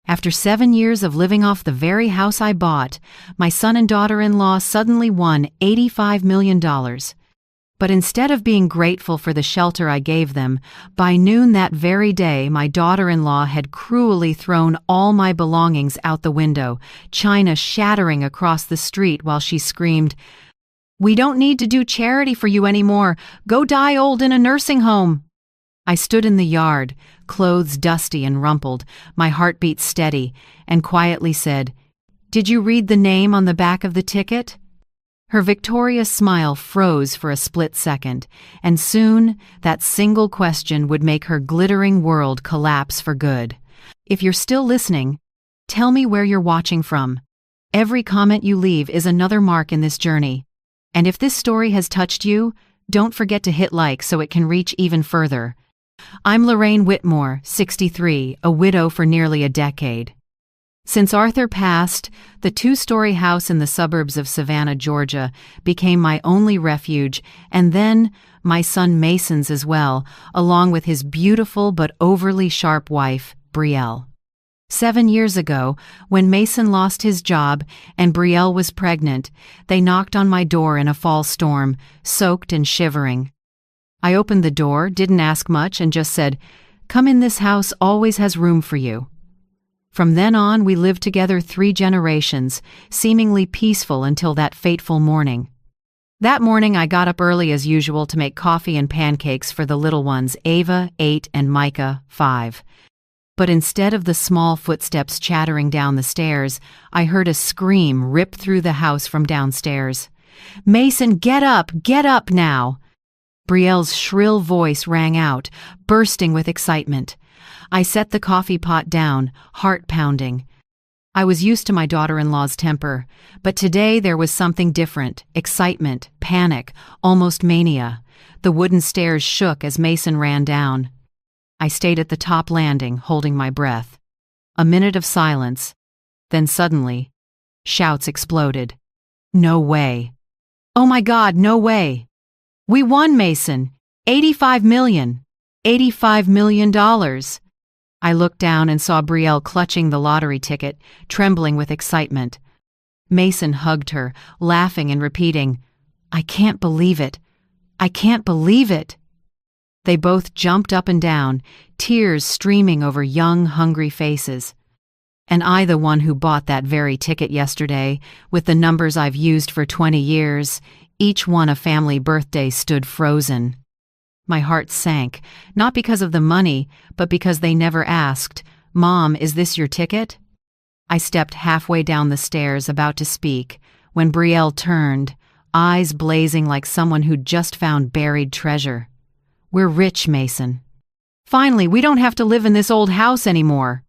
After 7 years of living off the very house I bought, my son and daughter-in-law suddenly won $85 million. But instead of being grateful for the shelter I gave them, by noon that very day my daughter-in-law had cruelly thrown all my belongings out the window, china shattering across the street while she screamed, "We don't need to do charity for you anymore. Go die old in a nursing home." I stood in the yard, clothes dusty and rumpled, my heartbeat steady, and quietly said, "Did you read the name on the back of the ticket?" Her victorious smile froze for a split second, and soon that single question would make her glittering world collapse for good. If you're still listening, tell me where you're watching from. Every comment you leave is another mark in this journey. And if this story has touched you, don't forget to hit like so it can reach even further. I'm Lorraine Whitmore, 63, a widow for nearly a decade. Since Arthur passed, the 2-story house in the suburbs of Savannah, Georgia, became my only refuge, and then my son Mason's as well, along with his beautiful but overly sharp wife, Brielle. 7 years ago, when Mason lost his job and Brielle was pregnant, they knocked on my door in a fall storm, soaked and shivering. I opened the door, didn't ask much, and just said, "Come in, this house always has room for you." From then on, we lived together 3 generations, seemingly peaceful until that fateful morning. That morning, I got up early as usual to make coffee and pancakes for the little ones, Ava, 8, and Micah, 5. But instead of the small footsteps chattering down the stairs, I heard a scream rip through the house from downstairs. "Mason, get up now!" Brielle's shrill voice rang out, bursting with excitement. I set the coffee pot down, heart pounding. I was used to my daughter-in-law's temper, but today there was something different: excitement, panic, almost mania. The wooden stairs shook as Mason ran down. I stayed at the top landing, holding my breath. A minute of silence. Then suddenly, shouts exploded. "No way. Oh my God, no way. We won, Mason. $85 million. $85 million. I looked down and saw Brielle clutching the lottery ticket, trembling with excitement. Mason hugged her, laughing and repeating, "I can't believe it. I can't believe it." They both jumped up and down, tears streaming over young, hungry faces. And I, the one who bought that very ticket yesterday, with the numbers I've used for 20 years, each one a family birthday, stood frozen. My heart sank, not because of the money, but because they never asked, "Mom, is this your ticket?" I stepped halfway down the stairs, about to speak, when Brielle turned, eyes blazing like someone who'd just found buried treasure. "We're rich, Mason. Finally, we don't have to live in this old house anymore."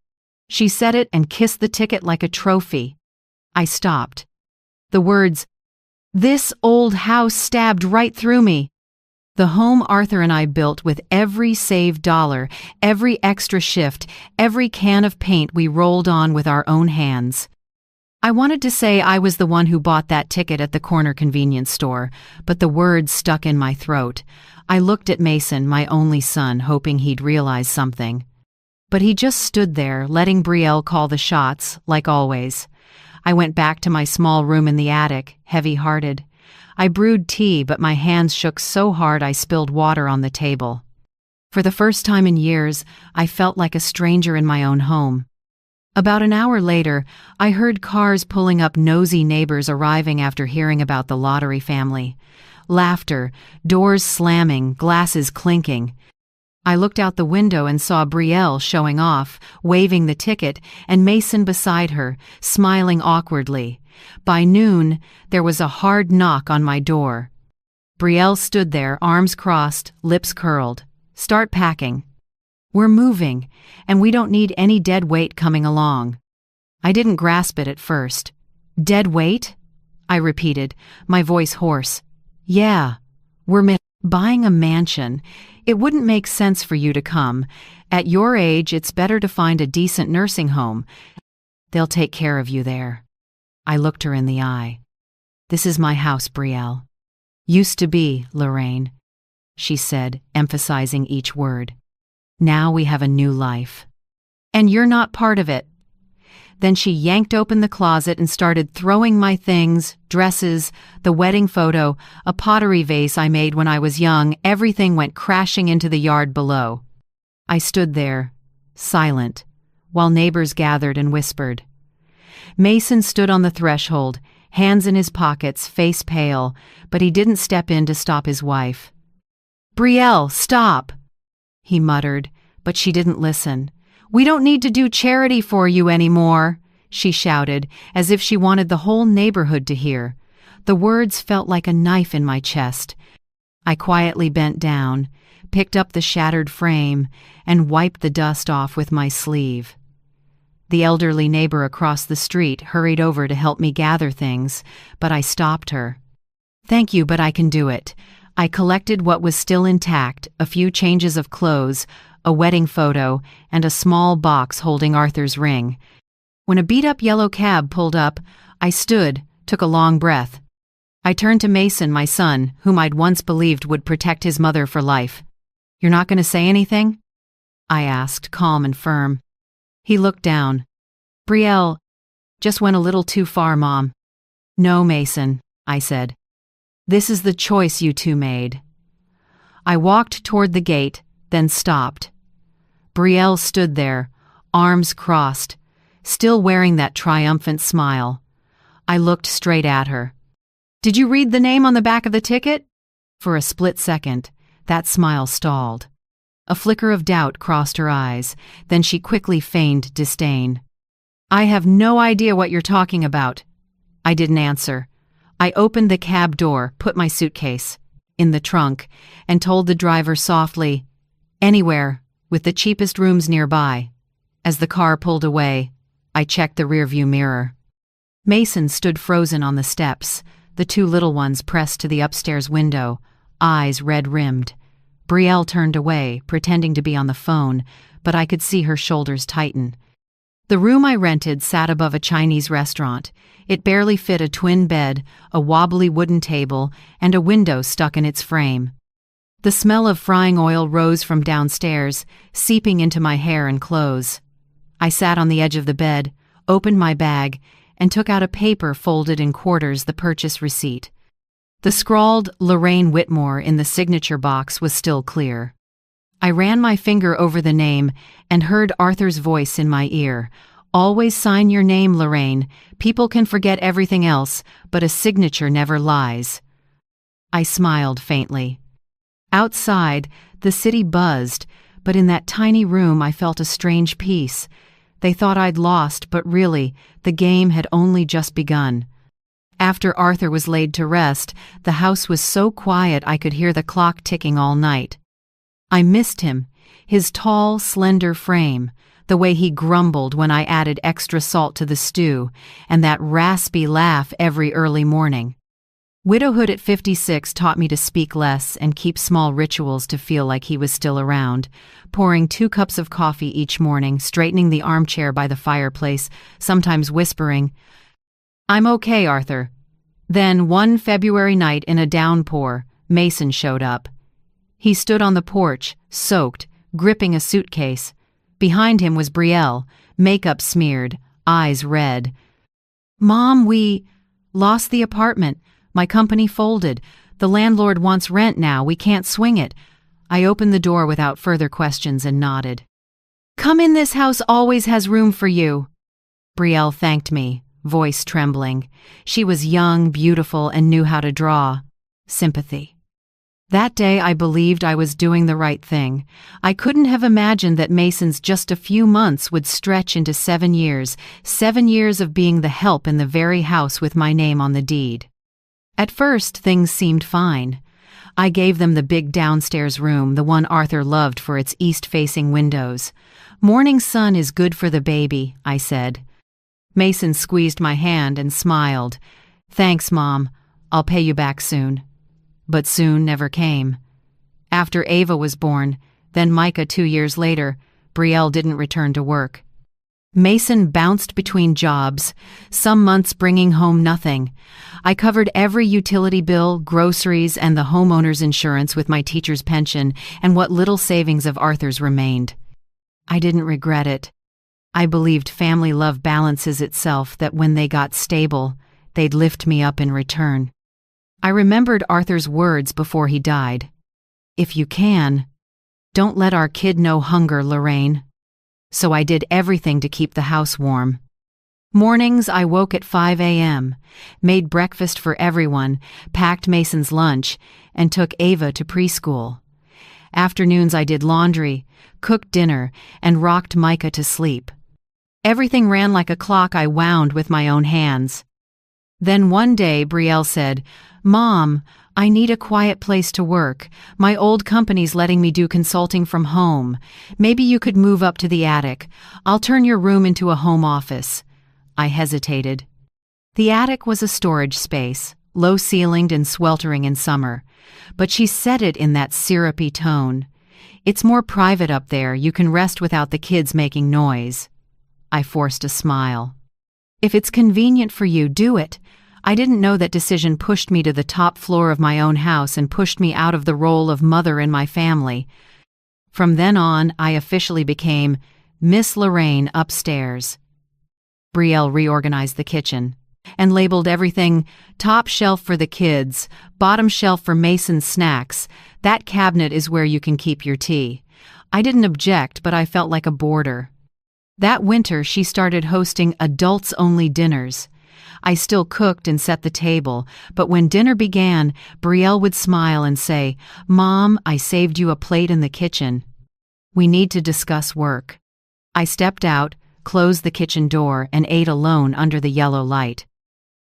She said it and kissed the ticket like a trophy. I stopped. The words, "this old house," stabbed right through me. The home Arthur and I built with every saved dollar, every extra shift, every can of paint we rolled on with our own hands. I wanted to say I was the one who bought that ticket at the corner convenience store, but the words stuck in my throat. I looked at Mason, my only son, hoping he'd realize something. But he just stood there, letting Brielle call the shots, like always. I went back to my small room in the attic, heavy-hearted. I brewed tea, but my hands shook so hard I spilled water on the table. For the first time in years, I felt like a stranger in my own home. About an hour later, I heard cars pulling up, nosy neighbors arriving after hearing about the lottery family. Laughter, doors slamming, glasses clinking. I looked out the window and saw Brielle showing off, waving the ticket, and Mason beside her, smiling awkwardly. By noon, there was a hard knock on my door. Brielle stood there, arms crossed, lips curled. "Start packing. We're moving, and we don't need any dead weight coming along." I didn't grasp it at first. "Dead weight?" I repeated, my voice hoarse. "Yeah, we're buying a mansion. It wouldn't make sense for you to come. At your age, it's better to find a decent nursing home. They'll take care of you there." I looked her in the eye. "This is my house, Brielle. Used to be, Lorraine," she said, emphasizing each word. "Now we have a new life. And you're not part of it." Then she yanked open the closet and started throwing my things, dresses, the wedding photo, a pottery vase I made when I was young. Everything went crashing into the yard below. I stood there, silent, while neighbors gathered and whispered. Mason stood on the threshold, hands in his pockets, face pale, but he didn't step in to stop his wife. "Brielle, stop!" he muttered, but she didn't listen. "We don't need to do charity for you anymore," she shouted, as if she wanted the whole neighborhood to hear. The words felt like a knife in my chest. I quietly bent down, picked up the shattered frame, and wiped the dust off with my sleeve. The elderly neighbor across the street hurried over to help me gather things, but I stopped her. "Thank you, but I can do it." I collected what was still intact, a few changes of clothes, a wedding photo, and a small box holding Arthur's ring. When a beat-up yellow cab pulled up, I stood, took a long breath. I turned to Mason, my son, whom I'd once believed would protect his mother for life. "You're not going to say anything?" I asked, calm and firm. He looked down. "Brielle just went a little too far, Mom." "No, Mason," I said. "This is the choice you two made." I walked toward the gate, then stopped. Brielle stood there, arms crossed, still wearing that triumphant smile. I looked straight at her. "Did you read the name on the back of the ticket?" For a split second, that smile stalled. A flicker of doubt crossed her eyes, then she quickly feigned disdain. "I have no idea what you're talking about." I didn't answer. I opened the cab door, put my suitcase in the trunk, and told the driver softly, "Anywhere, with the cheapest rooms nearby." As the car pulled away, I checked the rearview mirror. Mason stood frozen on the steps, the two little ones pressed to the upstairs window, eyes red-rimmed. Brielle turned away, pretending to be on the phone, but I could see her shoulders tighten. The room I rented sat above a Chinese restaurant. It barely fit a twin bed, a wobbly wooden table, and a window stuck in its frame. The smell of frying oil rose from downstairs, seeping into my hair and clothes. I sat on the edge of the bed, opened my bag, and took out a paper folded in quarters, the purchase receipt. The scrawled Lorraine Whitmore in the signature box was still clear. I ran my finger over the name and heard Arthur's voice in my ear. "Always sign your name, Lorraine. People can forget everything else, but a signature never lies." I smiled faintly. Outside, the city buzzed, but in that tiny room I felt a strange peace. They thought I'd lost, but really, the game had only just begun. After Arthur was laid to rest, the house was so quiet I could hear the clock ticking all night. I missed him, his tall, slender frame, the way he grumbled when I added extra salt to the stew, and that raspy laugh every early morning. Widowhood at 56 taught me to speak less and keep small rituals to feel like he was still around, pouring 2 cups of coffee each morning, straightening the armchair by the fireplace, sometimes whispering, "I'm okay, Arthur." Then, one February night in a downpour, Mason showed up. He stood on the porch, soaked, gripping a suitcase. Behind him was Brielle, makeup smeared, eyes red. "Mom, we lost the apartment. My company folded. The landlord wants rent now. We can't swing it." I opened the door without further questions and nodded. "Come in, this house always has room for you." Brielle thanked me, voice trembling. She was young, beautiful, and knew how to draw. Sympathy. That day I believed I was doing the right thing. I couldn't have imagined that Mason's just a few months would stretch into 7 years, 7 years of being the help in the very house with my name on the deed. At first, things seemed fine. I gave them the big downstairs room, the one Arthur loved for its east-facing windows. "Morning sun is good for the baby," I said. Mason squeezed my hand and smiled. "Thanks, Mom. I'll pay you back soon." But soon never came. After Ava was born, then Micah 2 years later, Brielle didn't return to work. Mason bounced between jobs, some months bringing home nothing. I covered every utility bill, groceries, and the homeowner's insurance with my teacher's pension and what little savings of Arthur's remained. I didn't regret it. I believed family love balances itself, that when they got stable, they'd lift me up in return. I remembered Arthur's words before he died. "If you can, don't let our kid know hunger, Lorraine." So I did everything to keep the house warm. Mornings I woke at 5 a.m., made breakfast for everyone, packed Mason's lunch, and took Ava to preschool. Afternoons I did laundry, cooked dinner, and rocked Micah to sleep. Everything ran like a clock I wound with my own hands. Then one day Brielle said, "Mom, I need a quiet place to work. My old company's letting me do consulting from home. Maybe you could move up to the attic. I'll turn your room into a home office." I hesitated. The attic was a storage space, low-ceilinged and sweltering in summer, but she said it in that syrupy tone. "It's more private up there. You can rest without the kids making noise." I forced a smile. "If it's convenient for you, do it." I didn't know that decision pushed me to the top floor of my own house and pushed me out of the role of mother in my family. From then on, I officially became Miss Lorraine upstairs. Brielle reorganized the kitchen and labeled everything top shelf for the kids, bottom shelf for Mason's snacks. That cabinet is where you can keep your tea. I didn't object, but I felt like a boarder. That winter, she started hosting adults-only dinners. I still cooked and set the table, but when dinner began, Brielle would smile and say, "Mom, I saved you a plate in the kitchen. We need to discuss work." I stepped out, closed the kitchen door, and ate alone under the yellow light.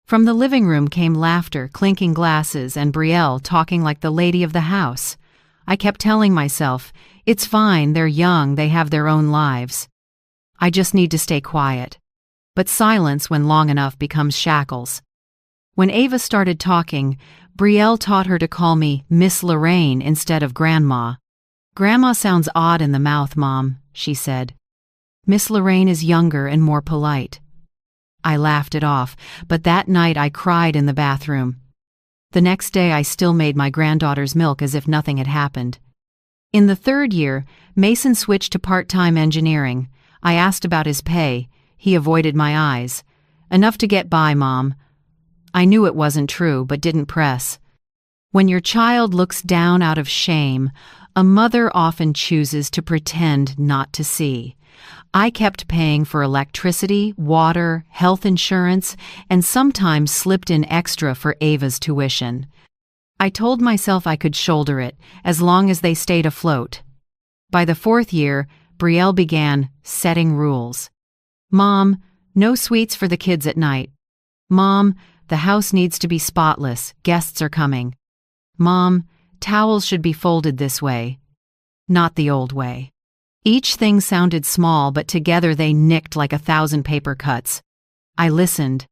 From the living room came laughter, clinking glasses, and Brielle talking like the lady of the house. I kept telling myself, "It's fine, they're young, they have their own lives. I just need to stay quiet." But silence, when long enough, becomes shackles. When Ava started talking, Brielle taught her to call me Miss Lorraine instead of Grandma. "Grandma sounds odd in the mouth, Mom," she said. "Miss Lorraine is younger and more polite." I laughed it off, but that night I cried in the bathroom. The next day I still made my granddaughter's milk as if nothing had happened. In the third year, Mason switched to part-time engineering. I asked about his pay. He avoided my eyes. "Enough to get by, Mom." I knew it wasn't true, but didn't press. When your child looks down out of shame, a mother often chooses to pretend not to see. I kept paying for electricity, water, health insurance, and sometimes slipped in extra for Ava's tuition. I told myself I could shoulder it, as long as they stayed afloat. By the fourth year, Brielle began setting rules. "Mom, no sweets for the kids at night." "Mom, the house needs to be spotless, guests are coming." "Mom, towels should be folded this way, not the old way." Each thing sounded small, but together they nicked like 1,000 paper cuts. I listened.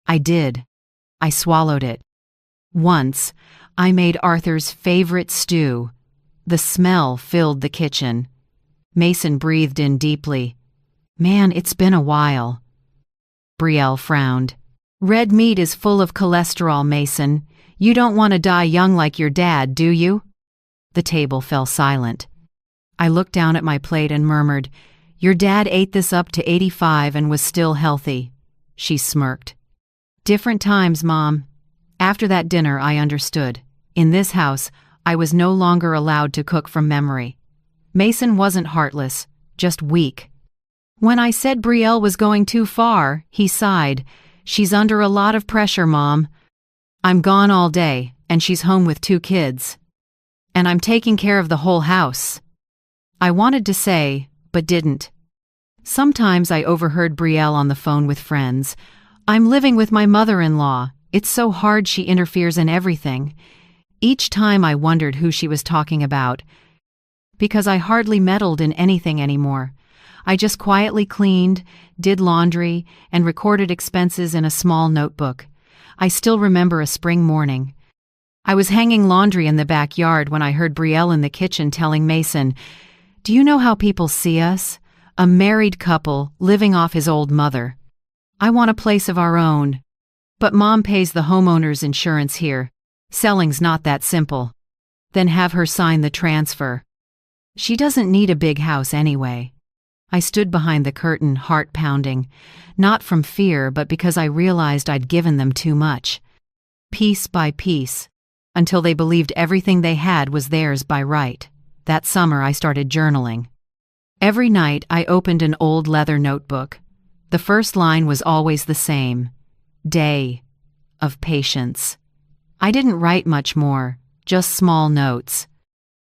I did. I swallowed it. Once, I made Arthur's favorite stew. The smell filled the kitchen. Mason breathed in deeply. "Man, it's been a while." Brielle frowned. "Red meat is full of cholesterol, Mason. You don't want to die young like your dad, do you?" The table fell silent. I looked down at my plate and murmured, "Your dad ate this up to 85 and was still healthy." She smirked. "Different times, Mom." After that dinner, I understood. In this house, I was no longer allowed to cook from memory. Mason wasn't heartless, just weak. When I said Brielle was going too far, he sighed. "She's under a lot of pressure, Mom. I'm gone all day, and she's home with 2 kids. And I'm taking care of the whole house." I wanted to say, but didn't. Sometimes I overheard Brielle on the phone with friends. "I'm living with my mother-in-law. It's so hard, she interferes in everything." Each time I wondered who she was talking about, because I hardly meddled in anything anymore. I just quietly cleaned, did laundry, and recorded expenses in a small notebook. I still remember a spring morning. I was hanging laundry in the backyard when I heard Brielle in the kitchen telling Mason, "Do you know how people see us? A married couple living off his old mother. I want a place of our own. But Mom pays the homeowner's insurance here. Selling's not that simple. Then have her sign the transfer. She doesn't need a big house anyway." I stood behind the curtain, heart pounding, not from fear, but because I realized I'd given them too much. Piece by piece, until they believed everything they had was theirs by right. That summer I started journaling. Every night I opened an old leather notebook. The first line was always the same: day of patience. I didn't write much more, just small notes.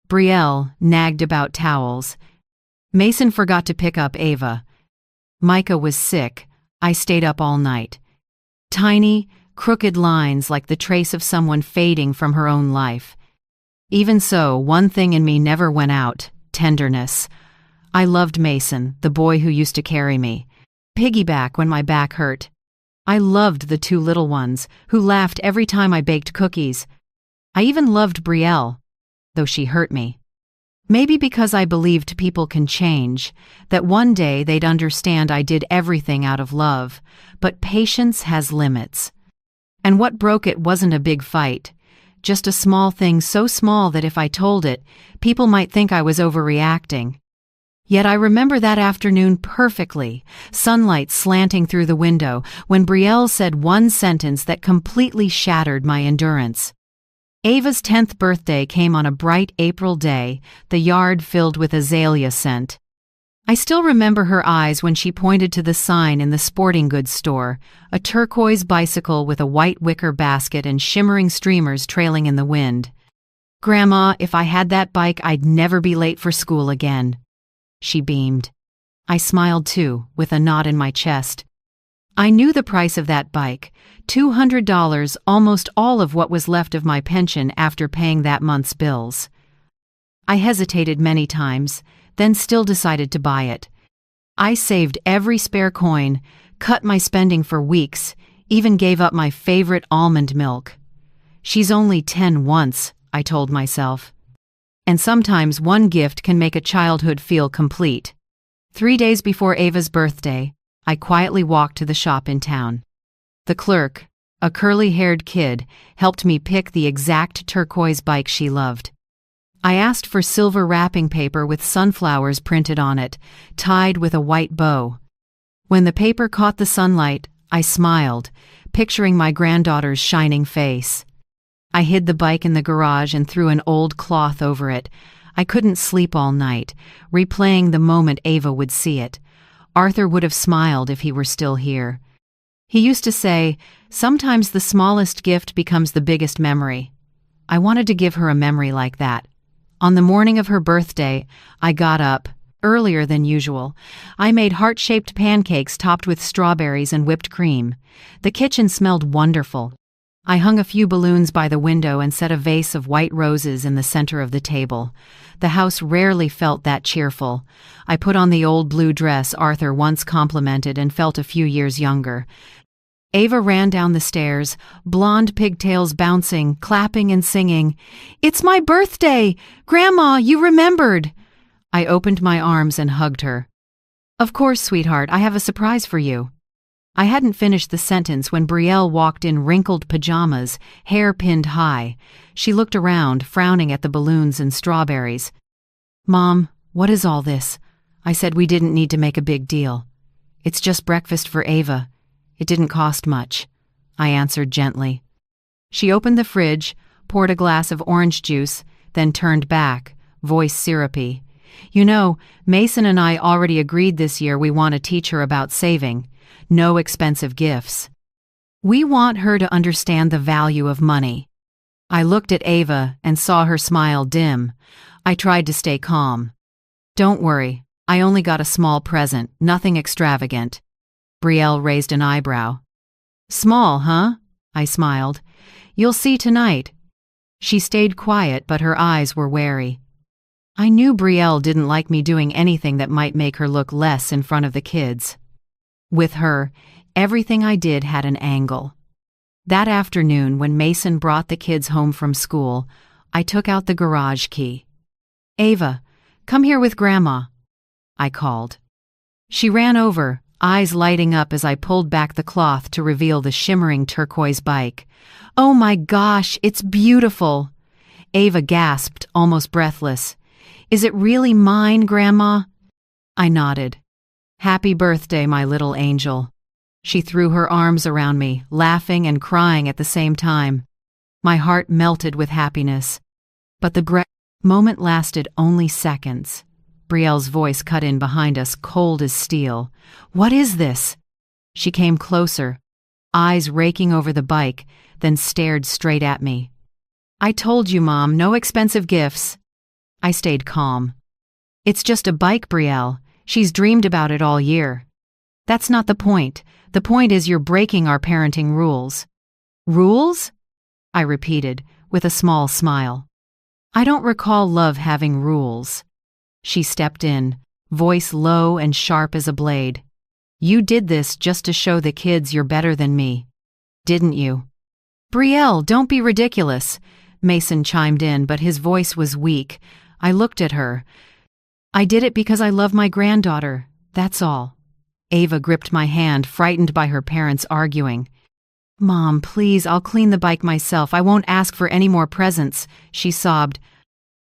Brielle nagged about towels. Mason forgot to pick up Ava. Micah was sick. I stayed up all night. Tiny, crooked lines like the trace of someone fading from her own life. Even so, one thing in me never went out: tenderness. I loved Mason, the boy who used to carry me, piggyback when my back hurt. I loved the two little ones, who laughed every time I baked cookies. I even loved Brielle, though she hurt me. Maybe because I believed people can change, that one day they'd understand I did everything out of love, but patience has limits. And what broke it wasn't a big fight, just a small thing so small that if I told it, people might think I was overreacting. Yet I remember that afternoon perfectly, sunlight slanting through the window, when Brielle said one sentence that completely shattered my endurance. Ava's 10th birthday came on a bright April day, the yard filled with azalea scent. I still remember her eyes when she pointed to the sign in the sporting goods store, a turquoise bicycle with a white wicker basket and shimmering streamers trailing in the wind. "Grandma, if I had that bike, I'd never be late for school again." She beamed. I smiled too, with a knot in my chest. I knew the price of that bike, $200, almost all of what was left of my pension after paying that month's bills. I hesitated many times, then still decided to buy it. I saved every spare coin, cut my spending for weeks, even gave up my favorite almond milk. She's only 10 once, I told myself. And sometimes one gift can make a childhood feel complete. 3 days before Ava's birthday, I quietly walked to the shop in town. The clerk, a curly-haired kid, helped me pick the exact turquoise bike she loved. I asked for silver wrapping paper with sunflowers printed on it, tied with a white bow. When the paper caught the sunlight, I smiled, picturing my granddaughter's shining face. I hid the bike in the garage and threw an old cloth over it. I couldn't sleep all night, replaying the moment Ava would see it. Arthur would have smiled if he were still here. He used to say, "Sometimes the smallest gift becomes the biggest memory." I wanted to give her a memory like that. On the morning of her birthday, I got up, earlier than usual. I made heart-shaped pancakes topped with strawberries and whipped cream. The kitchen smelled wonderful. I hung a few balloons by the window and set a vase of white roses in the center of the table. The house rarely felt that cheerful. I put on the old blue dress Arthur once complimented and felt a few years younger. Ava ran down the stairs, blonde pigtails bouncing, clapping and singing. "It's my birthday! Grandma, you remembered!" I opened my arms and hugged her. "Of course, sweetheart, I have a surprise for you." I hadn't finished the sentence when Brielle walked in wrinkled pajamas, hair pinned high. She looked around, frowning at the balloons and strawberries. "Mom, what is all this?" I said we didn't need to make a big deal. "It's just breakfast for Ava. It didn't cost much," I answered gently. She opened the fridge, poured a glass of orange juice, then turned back, voice syrupy. "You know, Mason and I already agreed this year we want to teach her about saving. No expensive gifts. We want her to understand the value of money." I looked at Ava and saw her smile dim. I tried to stay calm. "Don't worry, I only got a small present, nothing extravagant." Brielle raised an eyebrow. "Small, huh?" I smiled. "You'll see tonight." She stayed quiet, but her eyes were wary. I knew Brielle didn't like me doing anything that might make her look less in front of the kids. With her, everything I did had an angle. That afternoon, when Mason brought the kids home from school, I took out the garage key. "Ava, come here with Grandma," I called. She ran over, eyes lighting up as I pulled back the cloth to reveal the shimmering turquoise bike. "Oh my gosh, it's beautiful!" Ava gasped, almost breathless. "Is it really mine, Grandma?" I nodded. Happy birthday, my little angel. She threw her arms around me, laughing and crying at the same time. My heart melted with happiness. But the moment lasted only seconds. Brielle's voice cut in behind us, cold as steel. What is this? She came closer, eyes raking over the bike, then stared straight at me. I told you, Mom, no expensive gifts. I stayed calm. It's just a bike, Brielle. She's dreamed about it all year. That's not the point. The point is you're breaking our parenting rules. Rules? I repeated, with a small smile. I don't recall love having rules. She stepped in, voice low and sharp as a blade. You did this just to show the kids you're better than me, didn't you? Brielle, don't be ridiculous. Mason chimed in, but his voice was weak. I looked at her. I did it because I love my granddaughter, that's all. Ava gripped my hand, frightened by her parents arguing. Mom, please, I'll clean the bike myself. I won't ask for any more presents, she sobbed.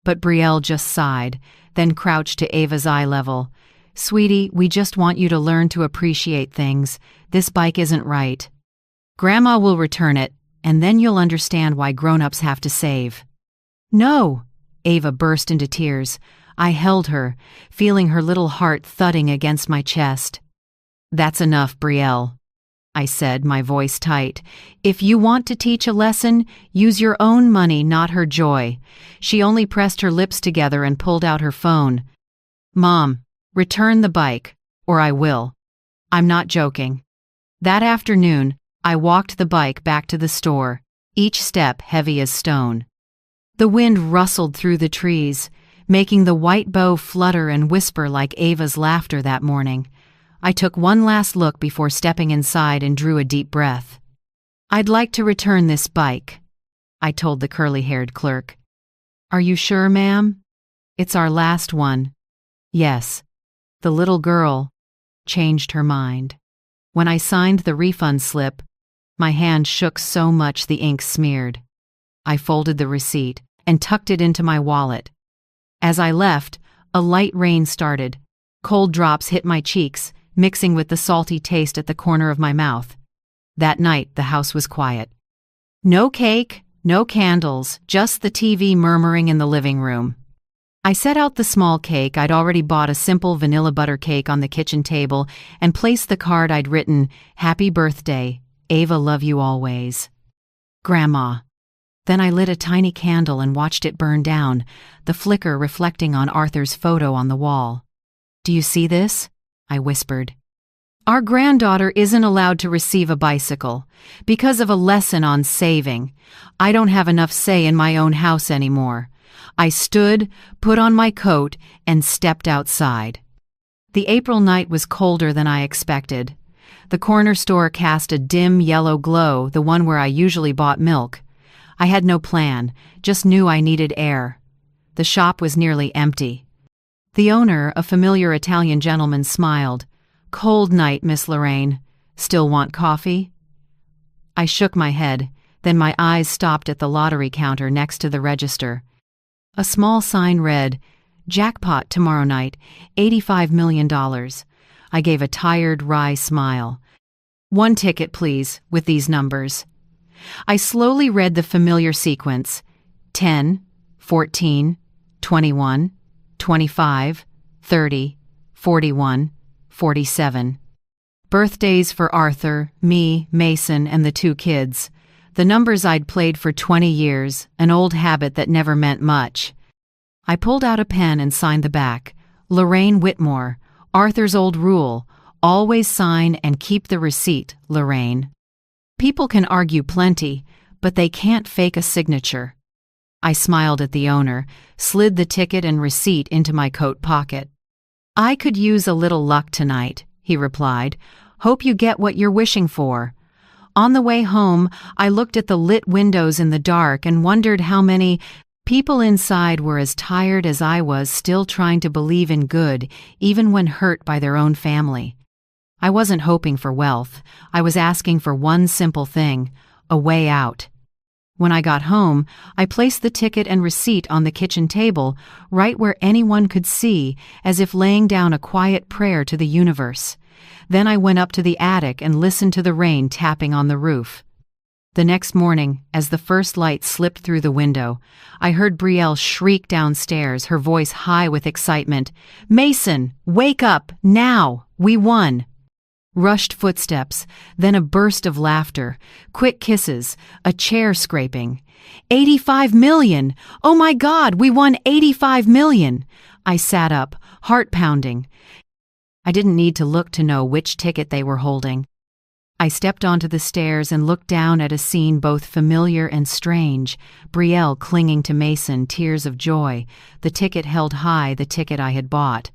But Brielle just sighed, then crouched to Ava's eye level. Sweetie, we just want you to learn to appreciate things. This bike isn't right. Grandma will return it, and then you'll understand why grown-ups have to save. No! Ava burst into tears. I held her, feeling her little heart thudding against my chest. That's enough, Brielle, I said, my voice tight. If you want to teach a lesson, use your own money, not her joy. She only pressed her lips together and pulled out her phone. Mom, return the bike, or I will. I'm not joking. That afternoon, I walked the bike back to the store, each step heavy as stone. The wind rustled through the trees, making the white bow flutter and whisper like Ava's laughter that morning. I took one last look before stepping inside and drew a deep breath. I'd like to return this bike, I told the curly-haired clerk. Are you sure, ma'am? It's our last one. Yes. The little girl changed her mind. When I signed the refund slip, my hand shook so much the ink smeared. I folded the receipt and tucked it into my wallet. As I left, a light rain started. Cold drops hit my cheeks, mixing with the salty taste at the corner of my mouth. That night, the house was quiet. No cake, no candles, just the TV murmuring in the living room. I set out the small cake. I'd already bought a simple vanilla butter cake on the kitchen table and placed the card I'd written, Happy Birthday, Ava, love you always. Grandma. Then I lit a tiny candle and watched it burn down, the flicker reflecting on Arthur's photo on the wall. Do you see this? I whispered. Our granddaughter isn't allowed to receive a bicycle because of a lesson on saving. I don't have enough say in my own house anymore. I stood, put on my coat, and stepped outside. The April night was colder than I expected. The corner store cast a dim yellow glow, the one where I usually bought milk. I had no plan, just knew I needed air. The shop was nearly empty. The owner, a familiar Italian gentleman, smiled. Cold night, Miss Lorraine. Still want coffee? I shook my head, then my eyes stopped at the lottery counter next to the register. A small sign read, Jackpot tomorrow night, $85 million. I gave a tired, wry smile. One ticket, please, with these numbers. I slowly read the familiar sequence. 10, 14, 21, 25, 30, 41, 47. Birthdays for Arthur, me, Mason, and the two kids. The numbers I'd played for 20 years, an old habit that never meant much. I pulled out a pen and signed the back. Lorraine Whitmore, Arthur's old rule, always sign and keep the receipt, Lorraine. People can argue plenty, but they can't fake a signature. I smiled at the owner, slid the ticket and receipt into my coat pocket. I could use a little luck tonight, he replied. Hope you get what you're wishing for. On the way home, I looked at the lit windows in the dark and wondered how many people inside were as tired as I was, still trying to believe in good, even when hurt by their own family. I wasn't hoping for wealth. I was asking for one simple thing, a way out. When I got home, I placed the ticket and receipt on the kitchen table, right where anyone could see, as if laying down a quiet prayer to the universe. Then I went up to the attic and listened to the rain tapping on the roof. The next morning, as the first light slipped through the window, I heard Brielle shriek downstairs, her voice high with excitement. "Mason, wake up, now! We won!" Rushed footsteps, then a burst of laughter, quick kisses, a chair scraping. 85 million! Oh my God, we won 85 million! I sat up, heart pounding. I didn't need to look to know which ticket they were holding. I stepped onto the stairs and looked down at a scene both familiar and strange. Brielle clinging to Mason, tears of joy, the ticket held high, the ticket I had bought.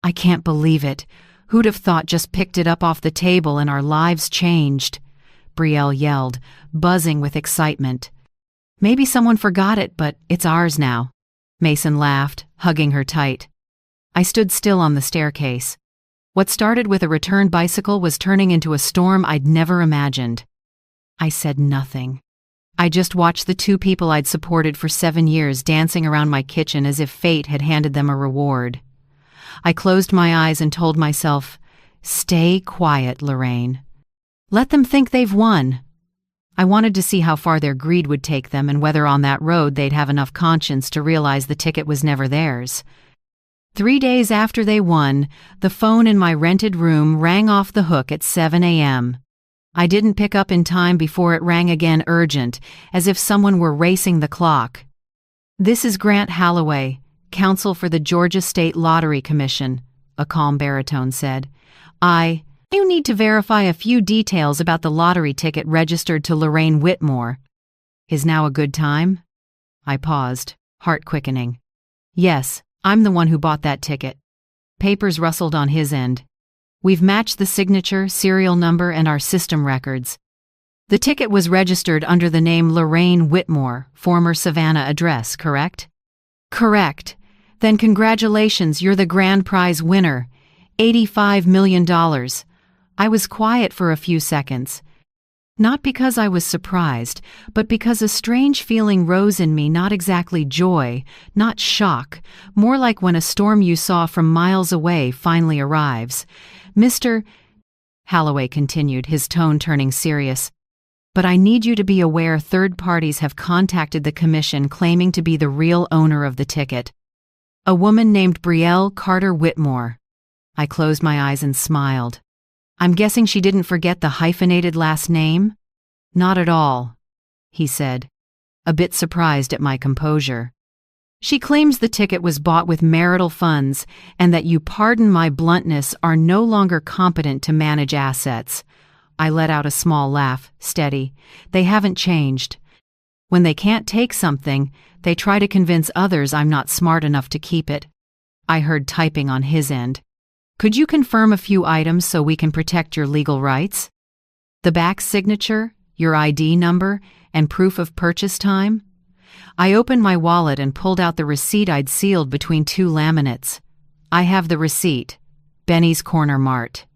"I can't believe it. Who'd have thought just picked it up off the table and our lives changed?" Brielle yelled, buzzing with excitement. "Maybe someone forgot it, but it's ours now." Mason laughed, hugging her tight. I stood still on the staircase. What started with a returned bicycle was turning into a storm I'd never imagined. I said nothing. I just watched the two people I'd supported for 7 years dancing around my kitchen as if fate had handed them a reward. I closed my eyes and told myself, "Stay quiet, Lorraine. Let them think they've won." I wanted to see how far their greed would take them and whether on that road they'd have enough conscience to realize the ticket was never theirs. 3 days after they won, the phone in my rented room rang off the hook at 7 a.m. I didn't pick up in time before it rang again urgent, as if someone were racing the clock. "This is Grant Holloway, counsel for the Georgia State Lottery Commission," a calm baritone said. You need to verify a few details about the lottery ticket registered to Lorraine Whitmore." "Is now a good time?" I paused, heart quickening. "Yes, I'm the one who bought that ticket." Papers rustled on his end. "We've matched the signature, serial number, and our system records. The ticket was registered under the name Lorraine Whitmore, former Savannah address, correct?" "Correct. Then congratulations, you're the grand prize winner. $85 million. I was quiet for a few seconds. Not because I was surprised, but because a strange feeling rose in me, not exactly joy, not shock, more like when a storm you saw from miles away finally arrives. "Mr. Holloway continued, his tone turning serious, "but I need you to be aware third parties have contacted the commission claiming to be the real owner of the ticket. A woman named Brielle Carter Whitmore." I closed my eyes and smiled. "I'm guessing she didn't forget the hyphenated last name?" "Not at all," he said, a bit surprised at my composure. "She claims the ticket was bought with marital funds and that you, pardon my bluntness, are no longer competent to manage assets." I let out a small laugh, steady. "They haven't changed. When they can't take something, they try to convince others I'm not smart enough to keep it." I heard typing on his end. "Could you confirm a few items so we can protect your legal rights? The back signature, your ID number, and proof of purchase time?" I opened my wallet and pulled out the receipt I'd sealed between 2 laminates. "I have the receipt. Benny's Corner Mart.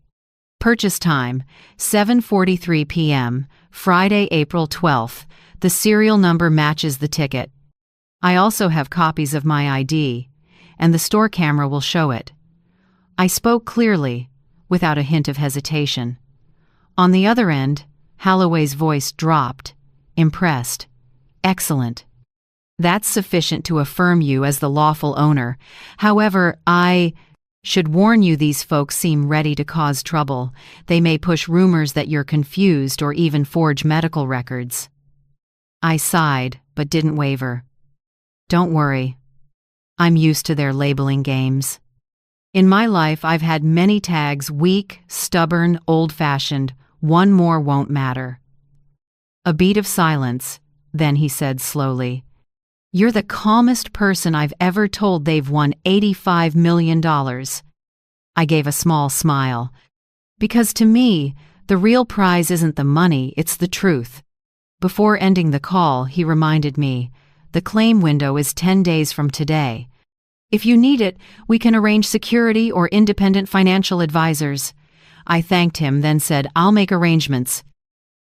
Purchase time, 7:43 p.m., Friday, April 12th. The serial number matches the ticket. I also have copies of my ID, and the store camera will show it." I spoke clearly, without a hint of hesitation. On the other end, Holloway's voice dropped, impressed. "Excellent. That's sufficient to affirm you as the lawful owner. However, I should warn you these folks seem ready to cause trouble. They may push rumors that you're confused or even forge medical records." I sighed, but didn't waver. "Don't worry. I'm used to their labeling games. In my life, I've had many tags: weak, stubborn, old-fashioned. One more won't matter." A beat of silence, then he said slowly, "You're the calmest person I've ever told they've won $85 million. I gave a small smile. "Because to me, the real prize isn't the money, it's the truth." Before ending the call, he reminded me, "The claim window is 10 days from today. If you need it, we can arrange security or independent financial advisors." I thanked him, then said, "I'll make arrangements.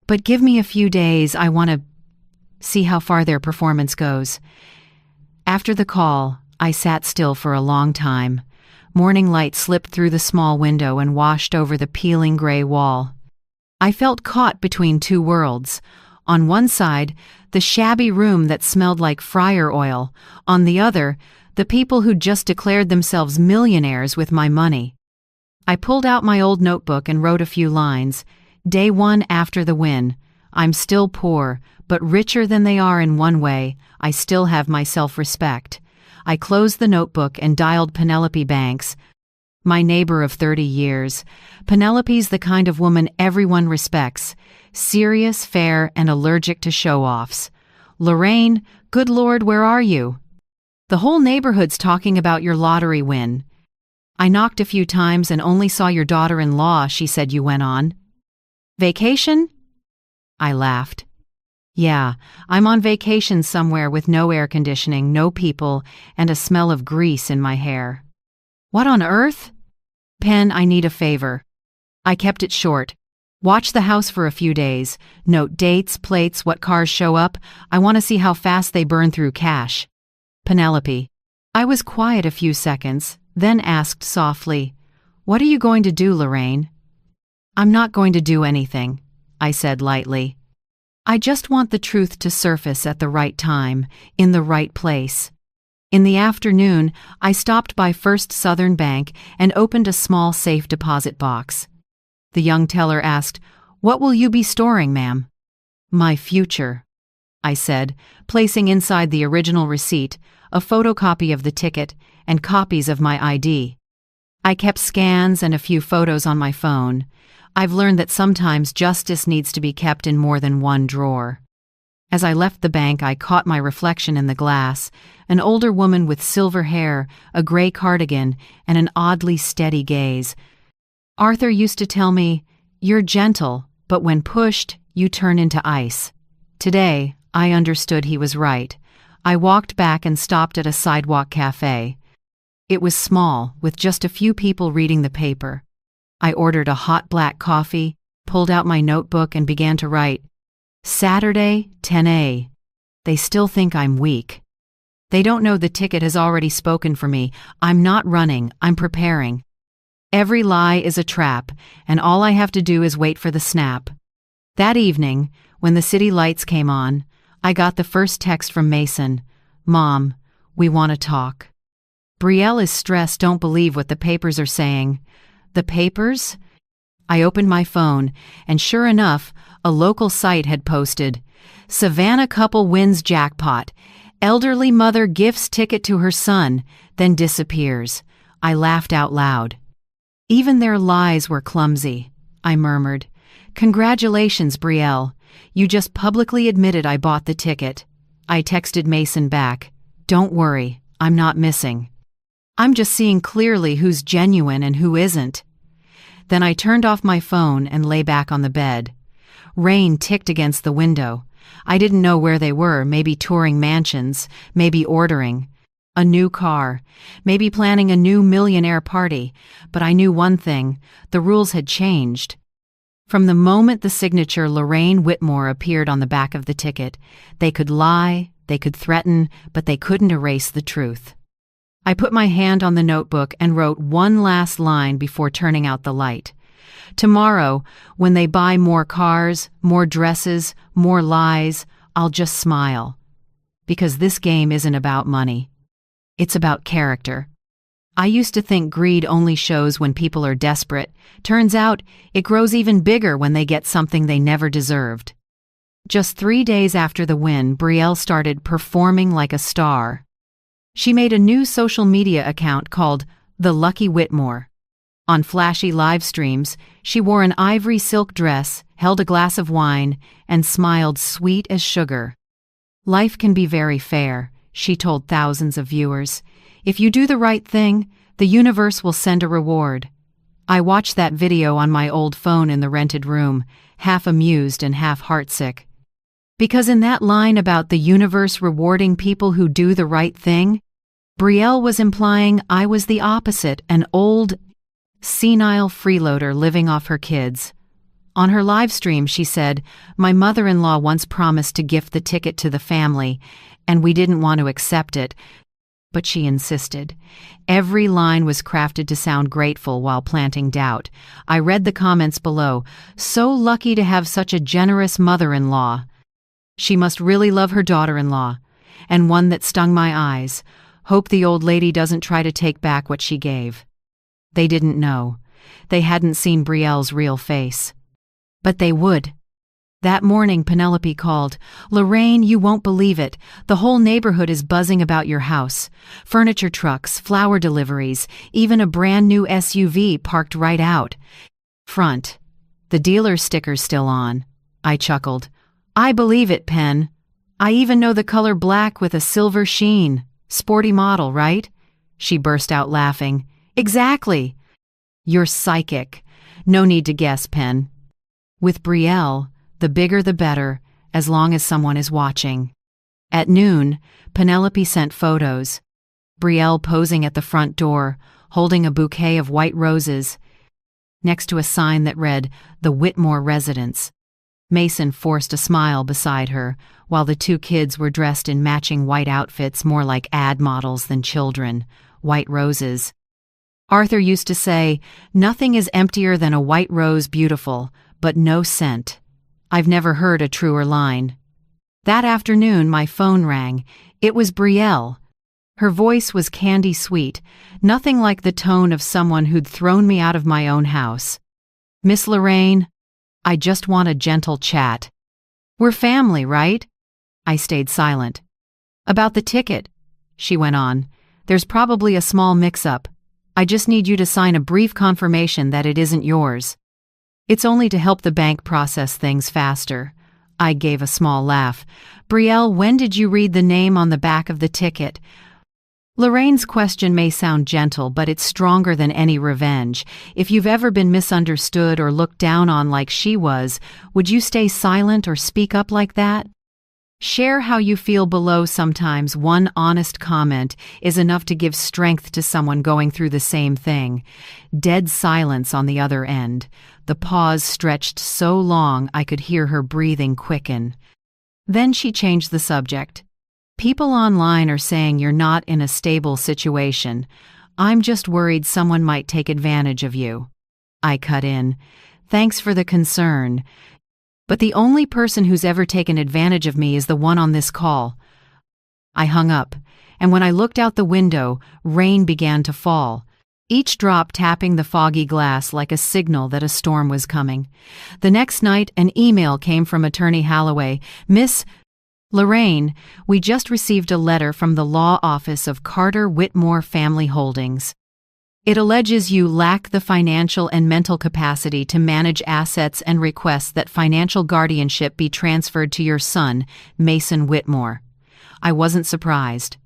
But give me a few days, I want to see how far their performance goes. After the call, I sat still for a long time. Morning light slipped through the small window and washed over the peeling gray wall. I felt caught between two worlds. On one side, the shabby room that smelled like fryer oil. On the other, the people who'd just declared themselves millionaires with my money. I pulled out my old notebook and wrote a few lines. Day 1 after the win. I'm still poor, but richer than they are in one way. I still have my self-respect. I closed the notebook and dialed Penelope Banks, my neighbor of 30 years. Penelope's the kind of woman everyone respects. Serious, fair, and allergic to show-offs. Lorraine, good Lord, where are you? The whole neighborhood's talking about your lottery win. I knocked a few times and only saw your daughter-in-law, she said you went on. Vacation? I laughed. Yeah, I'm on vacation somewhere with no air conditioning, no people, and a smell of grease in my hair. What on earth? Pen, I need a favor. I kept it short. Watch the house for a few days. Note dates, plates, what cars show up. I want to see how fast they burn through cash. Penelope. I was quiet a few seconds, then asked softly, What are you going to do, Lorraine? I'm not going to do anything, I said lightly. I just want the truth to surface at the right time, in the right place. In the afternoon, I stopped by First Southern Bank and opened a small safe deposit box. The young teller asked, What will you be storing, ma'am? My future, I said, placing inside the original receipt a photocopy of the ticket and copies of my ID. I kept scans and a few photos on my phone. I've learned that sometimes justice needs to be kept in more than one drawer. As I left the bank, I caught my reflection in the glass, an older woman with silver hair, a gray cardigan, and an oddly steady gaze. Arthur used to tell me, You're gentle, but when pushed, you turn into ice. Today, I understood he was right. I walked back and stopped at a sidewalk cafe. It was small, with just a few people reading the paper. I ordered a hot black coffee, pulled out my notebook and began to write, Saturday, 10 They still think I'm weak. They don't know the ticket has already spoken for me. I'm not running, I'm preparing. Every lie is a trap, and all I have to do is wait for the snap. That evening, when the city lights came on, I got the first text from Mason. Mom, we want to talk. Brielle is stressed, don't believe what the papers are saying. The papers? I opened my phone, and sure enough, a local site had posted, Savannah couple wins jackpot. Elderly mother gifts ticket to her son, then disappears. I laughed out loud. Even their lies were clumsy, I murmured. Congratulations, Brielle. You just publicly admitted I bought the ticket. I texted Mason back. Don't worry, I'm not missing. I'm just seeing clearly who's genuine and who isn't. Then I turned off my phone and lay back on the bed. Rain ticked against the window. I didn't know where they were, maybe touring mansions, maybe ordering a new car, maybe planning a new millionaire party, but I knew one thing, the rules had changed. From the moment the signature Lorraine Whitmore appeared on the back of the ticket, they could lie, they could threaten, but they couldn't erase the truth. I put my hand on the notebook and wrote one last line before turning out the light. Tomorrow, when they buy more cars, more dresses, more lies, I'll just smile. Because this game isn't about money. It's about character. I used to think greed only shows when people are desperate. Turns out, it grows even bigger when they get something they never deserved. Just 3 days after the win, Brielle started performing like a star. She made a new social media account called The Lucky Whitmore. On flashy live streams, she wore an ivory silk dress, held a glass of wine, and smiled sweet as sugar. Life can be very fair, she told thousands of viewers. If you do the right thing, the universe will send a reward. I watched that video on my old phone in the rented room, half amused and half heartsick. Because in that line about the universe rewarding people who do the right thing, Brielle was implying I was the opposite, an old, senile freeloader living off her kids. On her live stream, she said, "My mother-in-law once promised to gift the ticket to the family, and we didn't want to accept it, but she insisted." Every line was crafted to sound grateful while planting doubt. I read the comments below. "So lucky to have such a generous mother-in-law. She must really love her daughter-in-law." And one that stung my eyes. "Hope the old lady doesn't try to take back what she gave." They didn't know. They hadn't seen Brielle's real face. But they would. That morning, Penelope called. "Lorraine, you won't believe it. The whole neighborhood is buzzing about your house. Furniture trucks, flower deliveries, even a brand new SUV parked right out front. The dealer's sticker's still on." I chuckled. "I believe it, Pen. I even know the color black with a silver sheen. Sporty model, right?" She burst out laughing. "Exactly." "You're psychic. No need to guess, Pen. With Brielle, the bigger the better, as long as someone is watching." At noon, Penelope sent photos. Brielle posing at the front door, holding a bouquet of white roses, next to a sign that read, "The Whitmore Residence." Mason forced a smile beside her, while the two kids were dressed in matching white outfits more like ad models than children. White roses. Arthur used to say, "Nothing is emptier than a white rose beautiful, but no scent." I've never heard a truer line. That afternoon, my phone rang. It was Brielle. Her voice was candy sweet, nothing like the tone of someone who'd thrown me out of my own house. "Miss Lorraine, I just want a gentle chat." "We're family, right?" I stayed silent. "About the ticket," she went on. "There's probably a small mix-up. I just need you to sign a brief confirmation that it isn't yours. It's only to help the bank process things faster." I gave a small laugh. "Brielle, when did you read the name on the back of the ticket?" Lorraine's question may sound gentle, but it's stronger than any revenge. If you've ever been misunderstood or looked down on like she was, would you stay silent or speak up like that? Share how you feel below. Sometimes one honest comment is enough to give strength to someone going through the same thing. Dead silence on the other end. The pause stretched so long I could hear her breathing quicken. Then she changed the subject. "People online are saying you're not in a stable situation. I'm just worried someone might take advantage of you." I cut in. "Thanks for the concern. But the only person who's ever taken advantage of me is the one on this call." I hung up, and when I looked out the window, rain began to fall, each drop tapping the foggy glass like a signal that a storm was coming. The next night, an email came from Attorney Holloway. "Miss Lorraine, we just received a letter from the law office of Carter Whitmore Family Holdings. It alleges you lack the financial and mental capacity to manage assets and requests that financial guardianship be transferred to your son, Mason Whitmore." I wasn't surprised.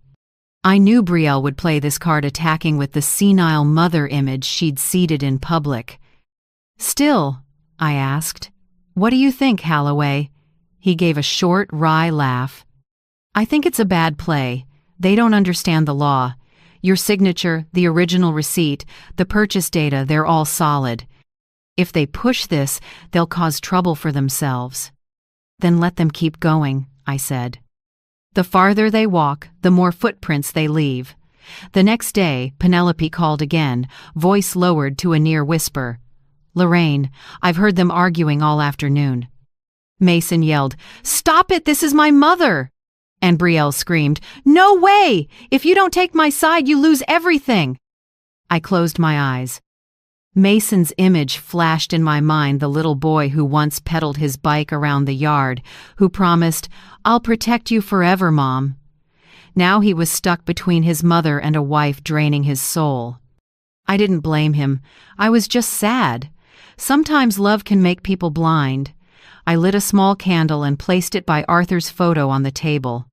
I knew Brielle would play this card, attacking with the senile mother image she'd seeded in public. "Still," I asked, "what do you think, Holloway?" He gave a short, wry laugh. "I think it's a bad play. They don't understand the law. Your signature, the original receipt, the purchase data, they're all solid. If they push this, they'll cause trouble for themselves." "Then let them keep going," I said. "The farther they walk, the more footprints they leave." The next day, Penelope called again, voice lowered to a near whisper. "Lorraine, I've heard them arguing all afternoon." Mason yelled, "Stop it, this is my mother!" And Brielle screamed, "No way! If you don't take my side, you lose everything!" I closed my eyes. Mason's image flashed in my mind, the little boy who once pedaled his bike around the yard, who promised, "I'll protect you forever, Mom." Now he was stuck between his mother and a wife draining his soul. I didn't blame him. I was just sad. Sometimes love can make people blind. I lit a small candle and placed it by Arthur's photo on the table.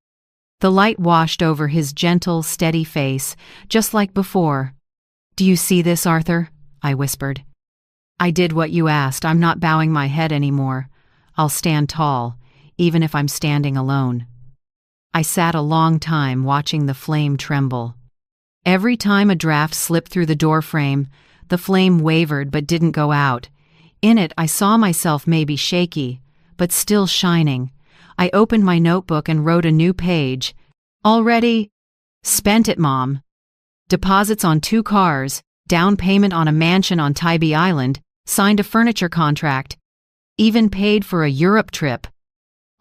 The light washed over his gentle, steady face, just like before. "Do you see this, Arthur?" I whispered. "I did what you asked. I'm not bowing my head anymore. I'll stand tall, even if I'm standing alone." I sat a long time watching the flame tremble. Every time a draft slipped through the doorframe, the flame wavered but didn't go out. In it, I saw myself maybe shaky, but still shining. I opened my notebook and wrote a new page. Already spent it, Mom. Deposits on 2 cars, down payment on a mansion on Tybee Island, signed a furniture contract, even paid for a Europe trip.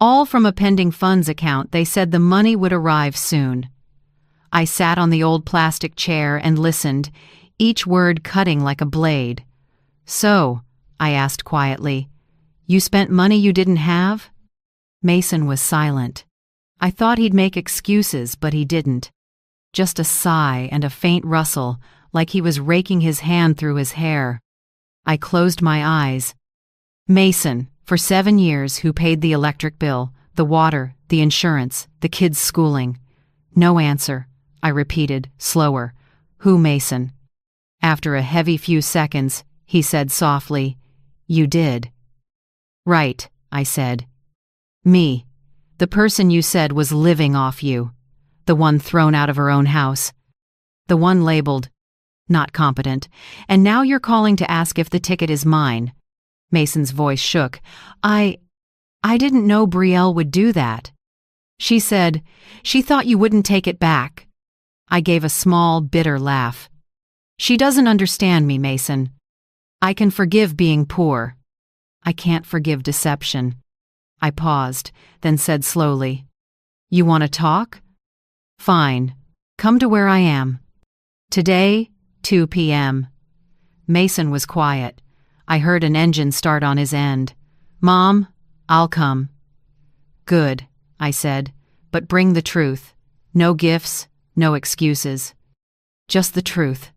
All from a pending funds account. They said the money would arrive soon. I sat on the old plastic chair and listened, each word cutting like a blade. So, I asked quietly, you spent money you didn't have? Mason was silent. I thought he'd make excuses, but he didn't. Just a sigh and a faint rustle, like he was raking his hand through his hair. I closed my eyes. Mason, for 7 years, who paid the electric bill, the water, the insurance, the kids' schooling. No answer, I repeated, slower. Who, Mason? After a heavy few seconds, he said softly, You did. Right, I said. Me. The person you said was living off you. The one thrown out of her own house. The one labeled, not competent. And now you're calling to ask if the ticket is mine. Mason's voice shook. I didn't know Brielle would do that. She said, she thought you wouldn't take it back. I gave a small, bitter laugh. She doesn't understand me, Mason. I can forgive being poor. I can't forgive deception. I paused, then said slowly, You want to talk? Fine. Come to where I am. Today, 2 p.m. Mason was quiet. I heard an engine start on his end. Mom, I'll come. Good, I said, but bring the truth. No gifts, no excuses. Just the truth.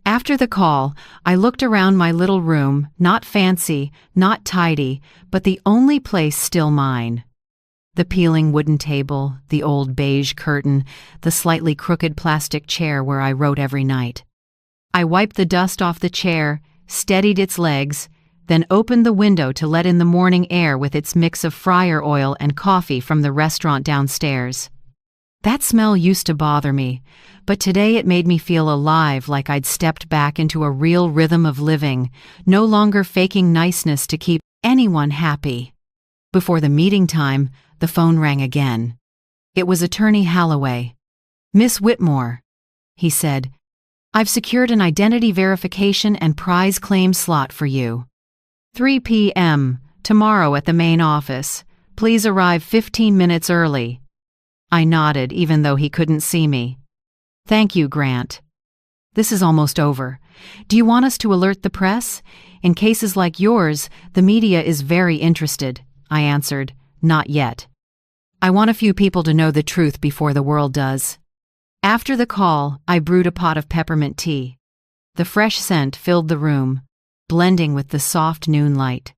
After the call, I looked around my little room, not fancy, not tidy, but the only place still mine. The peeling wooden table, the old beige curtain, the slightly crooked plastic chair where I wrote every night. I wiped the dust off the chair, steadied its legs, then opened the window to let in the morning air with its mix of fryer oil and coffee from the restaurant downstairs. That smell used to bother me, but today it made me feel alive, like I'd stepped back into a real rhythm of living, no longer faking niceness to keep anyone happy. Before the meeting time, the phone rang again. It was Attorney Halloway. Miss Whitmore, he said, I've secured an identity verification and prize claim slot for you. 3 p.m. tomorrow at the main office. Please arrive 15 minutes early. I nodded, even though he couldn't see me. Thank you, Grant. This is almost over. Do you want us to alert the press? In cases like yours, the media is very interested, I answered. Not yet. I want a few people to know the truth before the world does. After the call, I brewed a pot of peppermint tea. The fresh scent filled the room, blending with the soft noon light.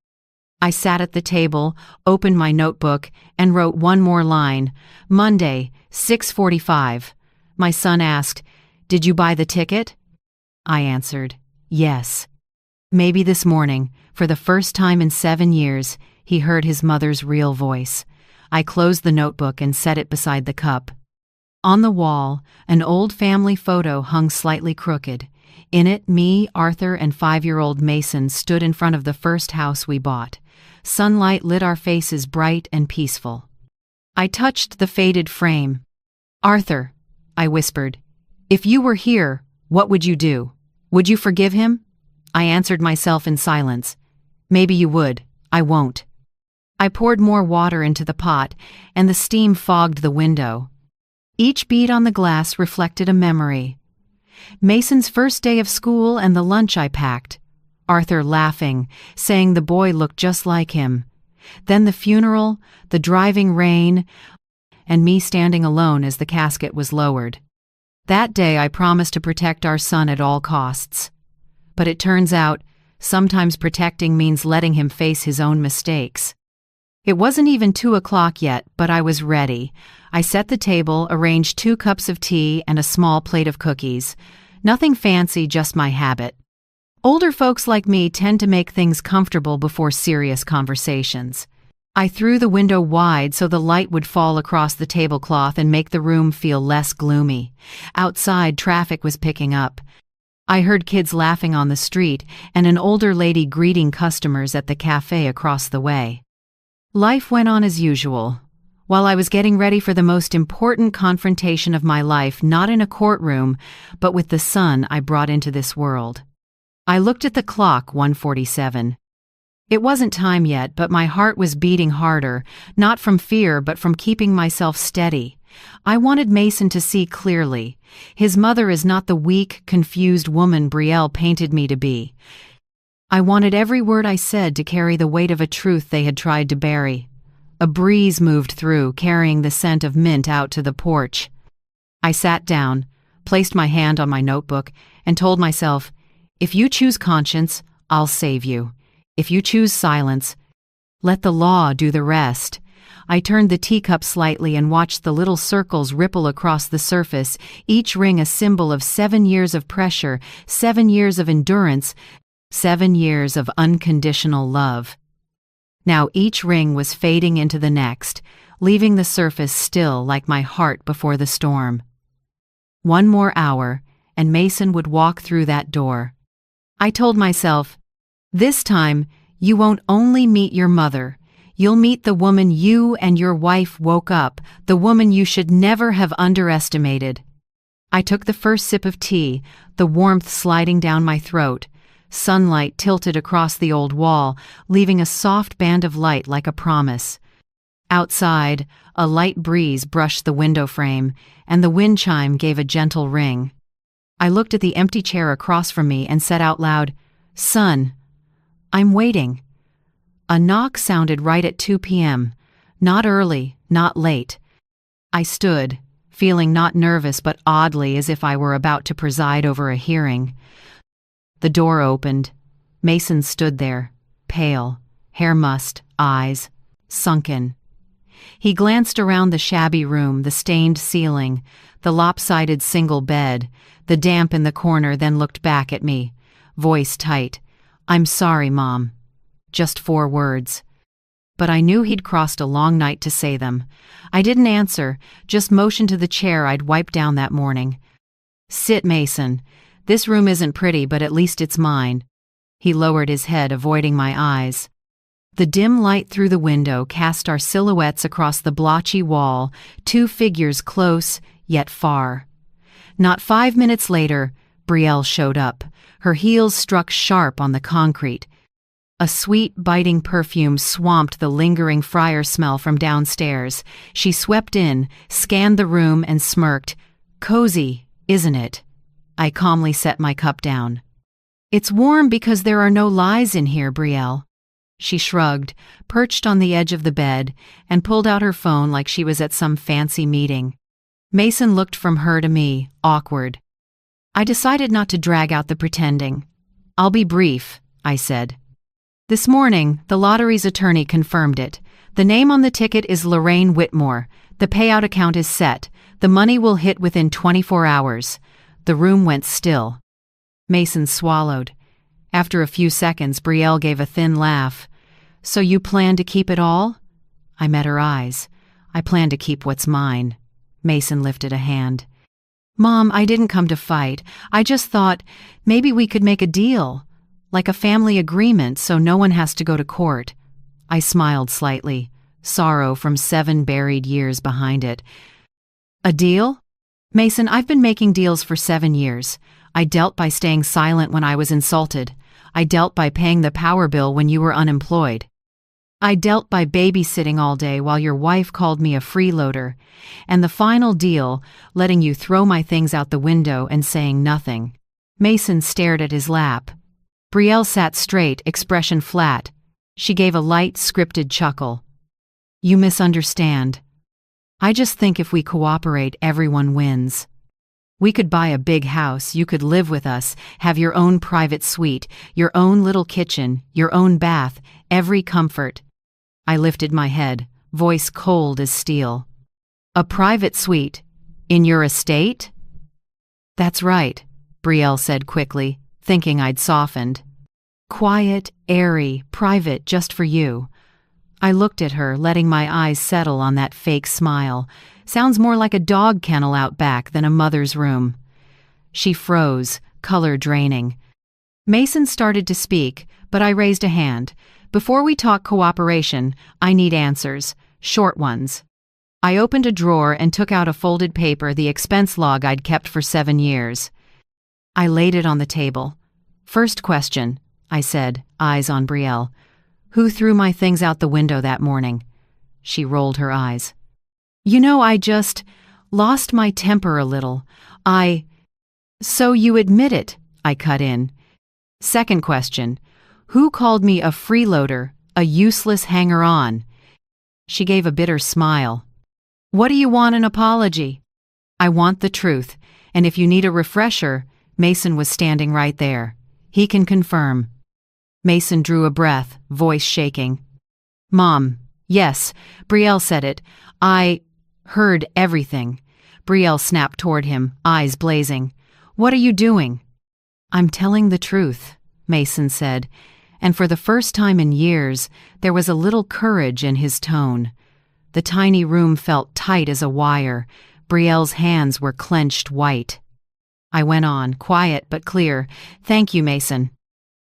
I sat at the table, opened my notebook, and wrote one more line. Monday, 6:45. My son asked, Did you buy the ticket? I answered, Yes. Maybe this morning, for the first time in 7 years, he heard his mother's real voice. I closed the notebook and set it beside the cup. On the wall, an old family photo hung slightly crooked. In it, me, Arthur, and 5-year-old Mason stood in front of the first house we bought. Sunlight lit our faces bright and peaceful. I touched the faded frame. Arthur, I whispered, if you were here, what would you do? Would you forgive him? I answered myself in silence. Maybe you would. I won't. I poured more water into the pot, and the steam fogged the window. Each bead on the glass reflected a memory. Mason's first day of school and the lunch I packed. Arthur laughing, saying the boy looked just like him. Then the funeral, the driving rain, and me standing alone as the casket was lowered. That day I promised to protect our son at all costs. But it turns out, sometimes protecting means letting him face his own mistakes. It wasn't even 2 o'clock yet, but I was ready. I set the table, arranged 2 cups of tea and a small plate of cookies. Nothing fancy, just my habit. Older folks like me tend to make things comfortable before serious conversations. I threw the window wide so the light would fall across the tablecloth and make the room feel less gloomy. Outside, traffic was picking up. I heard kids laughing on the street and an older lady greeting customers at the cafe across the way. Life went on as usual, while I was getting ready for the most important confrontation of my life, not in a courtroom, but with the son I brought into this world. I looked at the clock, 1:47. It wasn't time yet, but my heart was beating harder, not from fear but from keeping myself steady. I wanted Mason to see clearly. His mother is not the weak, confused woman Brielle painted me to be. I wanted every word I said to carry the weight of a truth they had tried to bury. A breeze moved through, carrying the scent of mint out to the porch. I sat down, placed my hand on my notebook, and told myself, if you choose conscience, I'll save you. If you choose silence, let the law do the rest. I turned the teacup slightly and watched the little circles ripple across the surface, each ring a symbol of 7 years of pressure, 7 years of endurance, 7 years of unconditional love. Now each ring was fading into the next, leaving the surface still like my heart before the storm. 1 more hour, and Mason would walk through that door. I told myself, this time, you won't only meet your mother, you'll meet the woman you and your wife woke up, the woman you should never have underestimated. I took the first sip of tea, the warmth sliding down my throat. Sunlight tilted across the old wall, leaving a soft band of light like a promise. Outside, a light breeze brushed the window frame, and the wind chime gave a gentle ring. I looked at the empty chair across from me and said out loud, "Son, I'm waiting." A knock sounded right at 2 p.m. Not early, not late. I stood, feeling not nervous but oddly as if I were about to preside over a hearing. The door opened. Mason stood there, pale, hair mussed, eyes sunken. He glanced around the shabby room, the stained ceiling, the lopsided single bed, the damp in the corner, then looked back at me, voice tight. "I'm sorry, Mom." Just 4 words. But I knew he'd crossed a long night to say them. I didn't answer, just motioned to the chair I'd wiped down that morning. "Sit, Mason. This room isn't pretty, but at least it's mine." He lowered his head, avoiding my eyes. The dim light through the window cast our silhouettes across the blotchy wall, 2 figures close, yet far. Not 5 minutes later, Brielle showed up. Her heels struck sharp on the concrete. A sweet, biting perfume swamped the lingering fryer smell from downstairs. She swept in, scanned the room, and smirked. "Cozy, isn't it?" I calmly set my cup down. "It's warm because there are no lies in here, Brielle." She shrugged, perched on the edge of the bed, and pulled out her phone like she was at some fancy meeting. Mason looked from her to me, awkward. I decided not to drag out the pretending. "I'll be brief," I said. "This morning, the lottery's attorney confirmed it. The name on the ticket is Lorraine Whitmore. The payout account is set. The money will hit within 24 hours. The room went still. Mason swallowed. After a few seconds, Brielle gave a thin laugh. "So you plan to keep it all?" I met her eyes. "I plan to keep what's mine." Mason lifted a hand. "Mom, I didn't come to fight. I just thought maybe we could make a deal, like a family agreement so no one has to go to court." I smiled slightly, sorrow from 7 buried years behind it. "A deal? Mason, I've been making deals for 7 years. I dealt by staying silent when I was insulted. I dealt by paying the power bill when you were unemployed. I dealt by babysitting all day while your wife called me a freeloader. And the final deal, letting you throw my things out the window and saying nothing." Mason stared at his lap. Brielle sat straight, expression flat. She gave a light, scripted chuckle. "You misunderstand. I just think if we cooperate, everyone wins. We could buy a big house, you could live with us, have your own private suite, your own little kitchen, your own bath, every comfort." I lifted my head, voice cold as steel. "A private suite? In your estate?" "That's right," Brielle said quickly, thinking I'd softened. "Quiet, airy, private, just for you." I looked at her, letting my eyes settle on that fake smile. Sounds more like a dog kennel out back than a mother's room. She froze, color draining. Mason started to speak, but I raised a hand. Before we talk cooperation, I need answers, short ones. I opened a drawer and took out a folded paper, the expense log I'd kept for 7 years. I laid it on the table. First question, I said, eyes on Brielle. Who threw my things out the window that morning? She rolled her eyes. You know, I just lost my temper a little. So you admit it, I cut in. Second question, who called me a freeloader, a useless hanger-on? She gave a bitter smile. What do you want an apology? I want the truth, and if you need a refresher, Mason was standing right there. He can confirm. Mason drew a breath, voice shaking. Mom, yes, Brielle said it. I heard everything. Brielle snapped toward him, eyes blazing. What are you doing? I'm telling the truth, Mason said, and for the first time in years, there was a little courage in his tone. The tiny room felt tight as a wire. Brielle's hands were clenched white. I went on, quiet but clear. Thank you, Mason.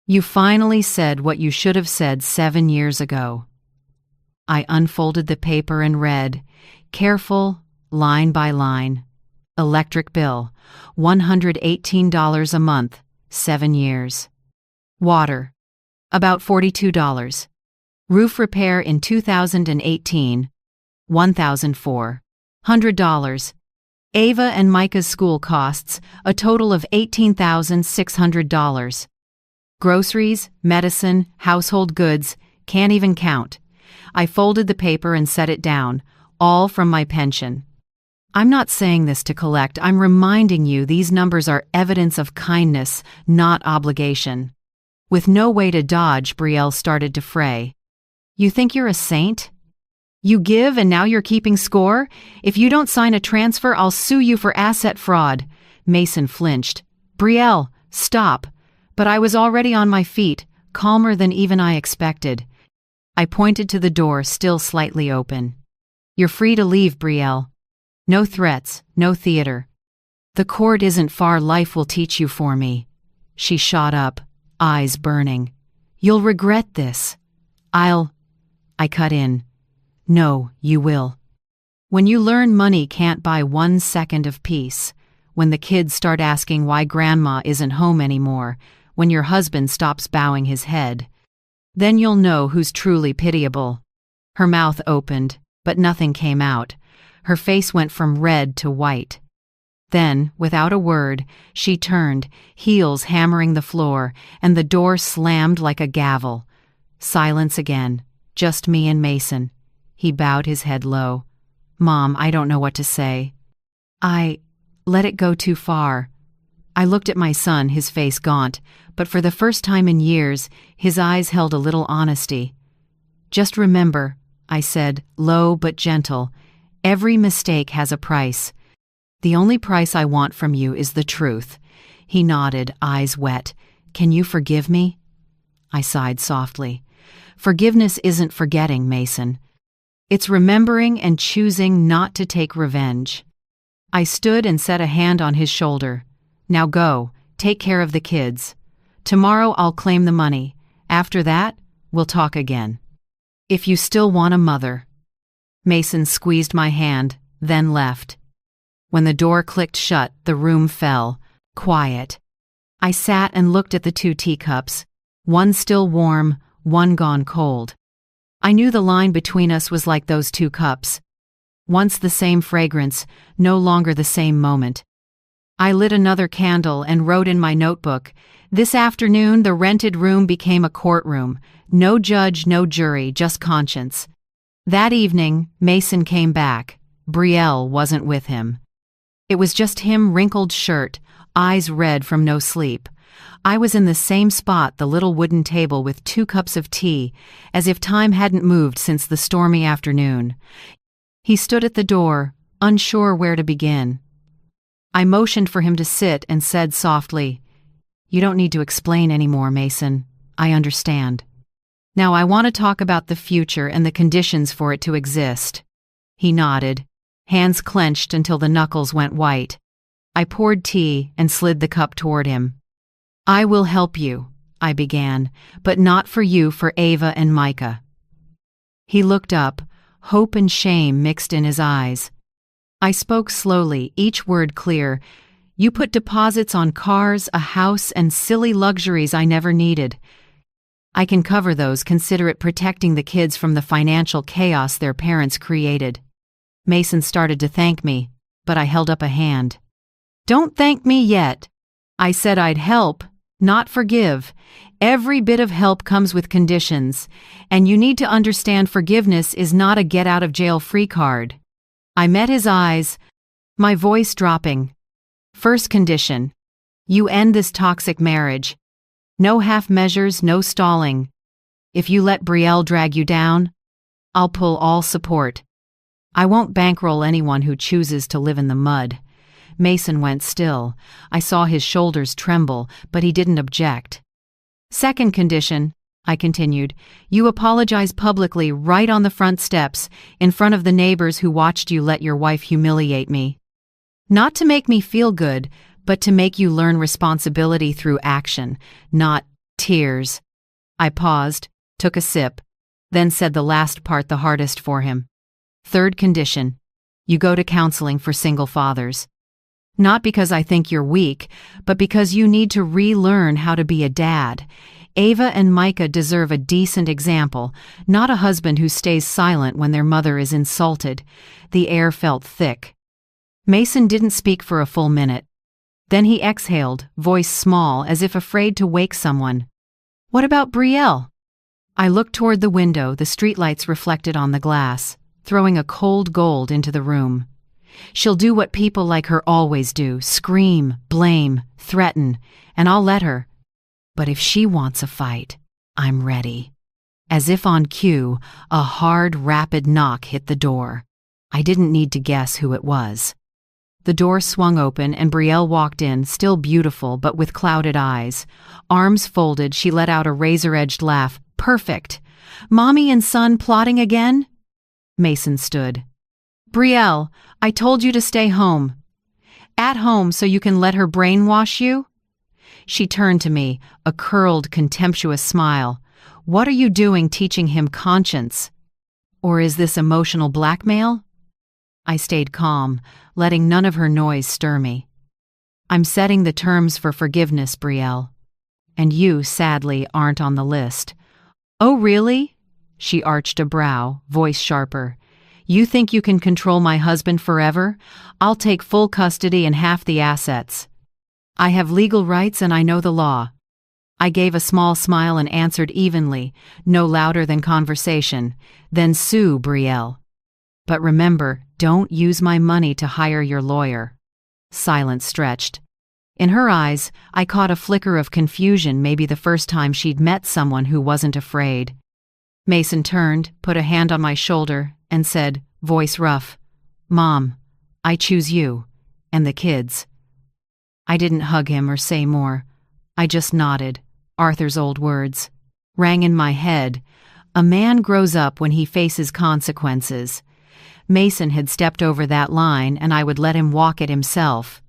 You finally said what you should have said 7 years ago. I unfolded the paper and read, careful, line by line. Electric bill, $118 a month, 7 years. Water, about $42. Roof repair in 2018, $1,400. Ava and Micah's school costs, a total of $18,600. Groceries, medicine, household goods, can't even count. I folded the paper and set it down, all from my pension. I'm not saying this to collect, I'm reminding you these numbers are evidence of kindness, not obligation. With no way to dodge, Brielle started to fray. You think you're a saint? You give and now you're keeping score? If you don't sign a transfer, I'll sue you for asset fraud. Mason flinched. Brielle, stop. But I was already on my feet, calmer than even I expected. I pointed to the door, still slightly open. You're free to leave, Brielle. No threats, no theater. The court isn't far, life will teach you for me. She shot up, eyes burning. You'll regret this. I cut in. No, you will. When you learn money can't buy 1 second of peace, when the kids start asking why grandma isn't home anymore, when your husband stops bowing his head, then you'll know who's truly pitiable. Her mouth opened, but nothing came out. Her face went from red to white. Then, without a word, she turned, heels hammering the floor, and the door slammed like a gavel. Silence again, just me and Mason. He bowed his head low. Mom, I don't know what to say. I let it go too far. I looked at my son, his face gaunt, but for the first time in years, his eyes held a little honesty. Just remember, I said, low but gentle, every mistake has a price. The only price I want from you is the truth. He nodded, eyes wet. Can you forgive me? I sighed softly. Forgiveness isn't forgetting, Mason. It's remembering and choosing not to take revenge. I stood and set a hand on his shoulder. Now go, take care of the kids. Tomorrow I'll claim the money. After that, we'll talk again. If you still want a mother. Mason squeezed my hand, then left. When the door clicked shut, the room fell, quiet. I sat and looked at the 2 teacups, one still warm, one gone cold. I knew the line between us was like those 2 cups. Once the same fragrance, no longer the same moment. I lit another candle and wrote in my notebook, this afternoon the rented room became a courtroom. No judge, no jury, just conscience. That evening, Mason came back. Brielle wasn't with him. It was just him, wrinkled shirt, eyes red from no sleep. I was in the same spot, the little wooden table with 2 cups of tea, as if time hadn't moved since the stormy afternoon. He stood at the door, unsure where to begin. I motioned for him to sit and said softly, You don't need to explain anymore, Mason. I understand. Now I want to talk about the future and the conditions for it to exist. He nodded, hands clenched until the knuckles went white. I poured tea and slid the cup toward him. "I will help you," I began, "but not for you, for Ava and Micah." He looked up, hope and shame mixed in his eyes. I spoke slowly, each word clear. "You put deposits on cars, a house, and silly luxuries I never needed. I can cover those, consider it protecting the kids from the financial chaos their parents created." Mason started to thank me, but I held up a hand. "Don't thank me yet. I said I'd help, not forgive. Every bit of help comes with conditions, and you need to understand forgiveness is not a get-out-of-jail-free card." I met his eyes, my voice dropping. "First condition. You end this toxic marriage. No half measures, no stalling. If you let Brielle drag you down, I'll pull all support. I won't bankroll anyone who chooses to live in the mud." Mason went still. I saw his shoulders tremble, but he didn't object. "Second condition," I continued, "you apologize publicly right on the front steps, in front of the neighbors who watched you let your wife humiliate me. Not to make me feel good, but to make you learn responsibility through action, not tears." I paused, took a sip, then said the last part, the hardest for him. "Third condition, you go to counseling for single fathers. Not because I think you're weak, but because you need to relearn how to be a dad. Ava and Micah deserve a decent example, not a husband who stays silent when their mother is insulted." The air felt thick. Mason didn't speak for a full minute. Then he exhaled, voice small, as if afraid to wake someone. "What about Brielle?" I looked toward the window, the streetlights reflected on the glass, throwing a cold gold into the room. "She'll do what people like her always do, scream, blame, threaten, and I'll let her. But if she wants a fight, I'm ready." As if on cue, a hard, rapid knock hit the door. I didn't need to guess who it was. The door swung open and Brielle walked in, still beautiful but with clouded eyes. Arms folded, she let out a razor-edged laugh. "Perfect! Mommy and son plotting again?" Mason stood. "Brielle, I told you to stay home. At home so you can let her brainwash you?" She turned to me, a curled, contemptuous smile. "What are you doing teaching him conscience? Or is this emotional blackmail?" I stayed calm, letting none of her noise stir me. "I'm setting the terms for forgiveness, Brielle. And you, sadly, aren't on the list." "Oh, really?" She arched a brow, voice sharper. "You think you can control my husband forever? I'll take full custody and half the assets. I have legal rights and I know the law." I gave a small smile and answered evenly, no louder than conversation. "Then sue, Brielle. But remember, don't use my money to hire your lawyer." Silence stretched. In her eyes, I caught a flicker of confusion, maybe the first time she'd met someone who wasn't afraid. Mason turned, put a hand on my shoulder, and said, voice rough, "Mom, I choose you, and the kids." I didn't hug him or say more. I just nodded. Arthur's old words rang in my head. A man grows up when he faces consequences. Mason had stepped over that line, and I would let him walk it himself.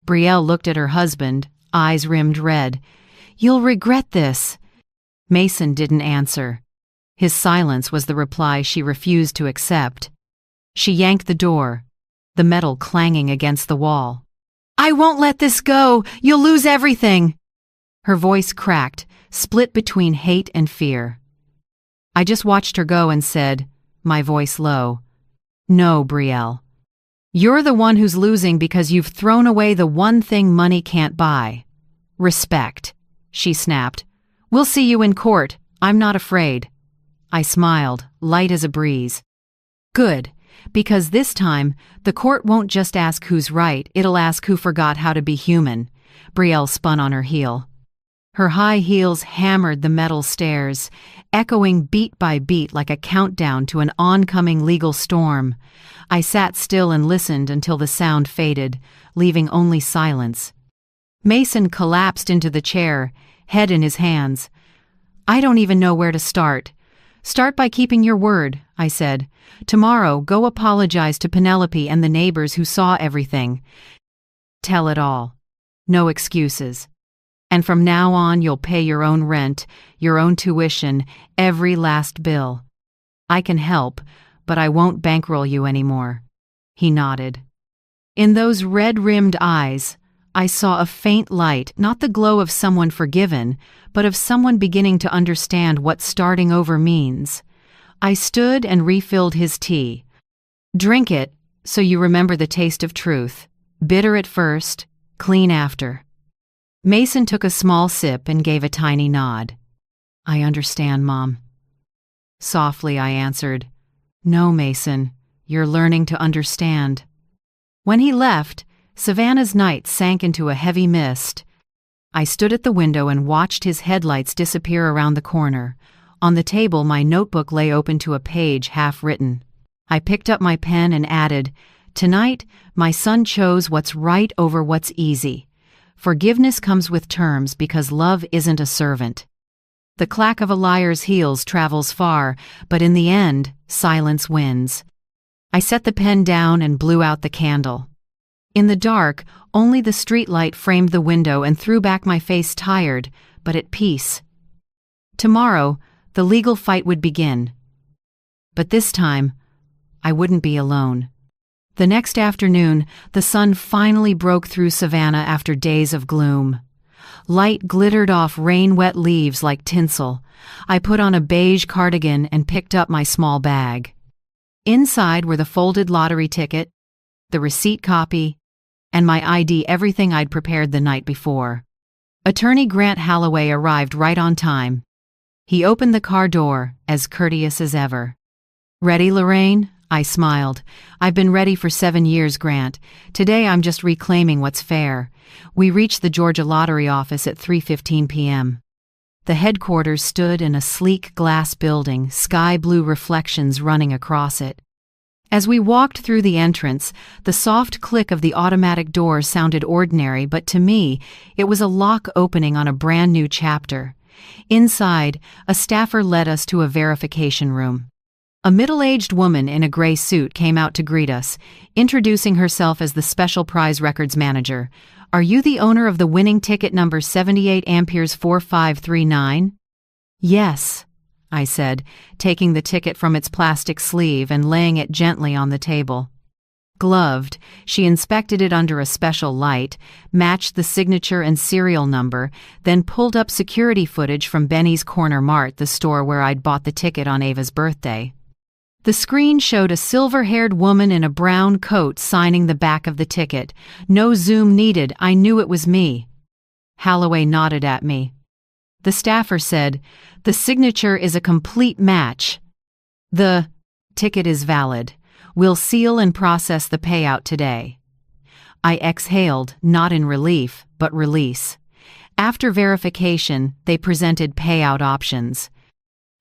Brielle looked at her husband, eyes rimmed red. "You'll regret this." Mason didn't answer. His silence was the reply she refused to accept. She yanked the door, the metal clanging against the wall. "I won't let this go! You'll lose everything!" Her voice cracked, split between hate and fear. I just watched her go and said, my voice low, "No, Brielle. You're the one who's losing because you've thrown away the one thing money can't buy. Respect," she snapped. "We'll see you in court. I'm not afraid." I smiled, light as a breeze. "Good, because this time, the court won't just ask who's right, it'll ask who forgot how to be human." Brielle spun on her heel. Her high heels hammered the metal stairs, echoing beat by beat like a countdown to an oncoming legal storm. I sat still and listened until the sound faded, leaving only silence. Mason collapsed into the chair, head in his hands. "I don't even know where to start." "Start by keeping your word," I said. "Tomorrow, go apologize to Penelope and the neighbors who saw everything. Tell it all. No excuses. And from now on, you'll pay your own rent, your own tuition, every last bill. I can help, but I won't bankroll you anymore." He nodded. In those red-rimmed eyes, I saw a faint light, not the glow of someone forgiven, but of someone beginning to understand what starting over means. I stood and refilled his tea. "Drink it, so you remember the taste of truth. Bitter at first, clean after." Mason took a small sip and gave a tiny nod. "I understand, Mom." Softly I answered, "No, Mason, you're learning to understand." When he left, Savannah's night sank into a heavy mist. I stood at the window and watched his headlights disappear around the corner. On the table, my notebook lay open to a page half written. I picked up my pen and added, "Tonight, my son chose what's right over what's easy. Forgiveness comes with terms because love isn't a servant. The clack of a liar's heels travels far, but in the end, silence wins." I set the pen down and blew out the candle. In the dark, only the streetlight framed the window and threw back my face tired, but at peace. Tomorrow, the legal fight would begin. But this time, I wouldn't be alone. The next afternoon, the sun finally broke through Savannah after days of gloom. Light glittered off rain-wet leaves like tinsel. I put on a beige cardigan and picked up my small bag. Inside were the folded lottery ticket, the receipt copy, and my ID, everything I'd prepared the night before. Attorney Grant Holloway arrived right on time. He opened the car door, as courteous as ever. "Ready, Lorraine?" I smiled. "I've been ready for 7 years, Grant. Today I'm just reclaiming what's fair." We reached the Georgia Lottery office at 3:15 p.m. The headquarters stood in a sleek glass building, sky-blue reflections running across it. As we walked through the entrance, the soft click of the automatic door sounded ordinary, but to me, it was a lock opening on a brand new chapter. Inside, a staffer led us to a verification room. A middle-aged woman in a gray suit came out to greet us, introducing herself as the Special Prize Records Manager. "Are you the owner of the winning ticket number 78 Amperes 4539? "Yes," I said, taking the ticket from its plastic sleeve and laying it gently on the table. Gloved, she inspected it under a special light, matched the signature and serial number, then pulled up security footage from Benny's Corner Mart, the store where I'd bought the ticket on Ava's birthday. The screen showed a silver-haired woman in a brown coat signing the back of the ticket. No zoom needed, I knew it was me. Holloway nodded at me. The staffer said, "The signature is a complete match. The ticket is valid. We'll seal and process the payout today." I exhaled, not in relief, but release. After verification, they presented payout options.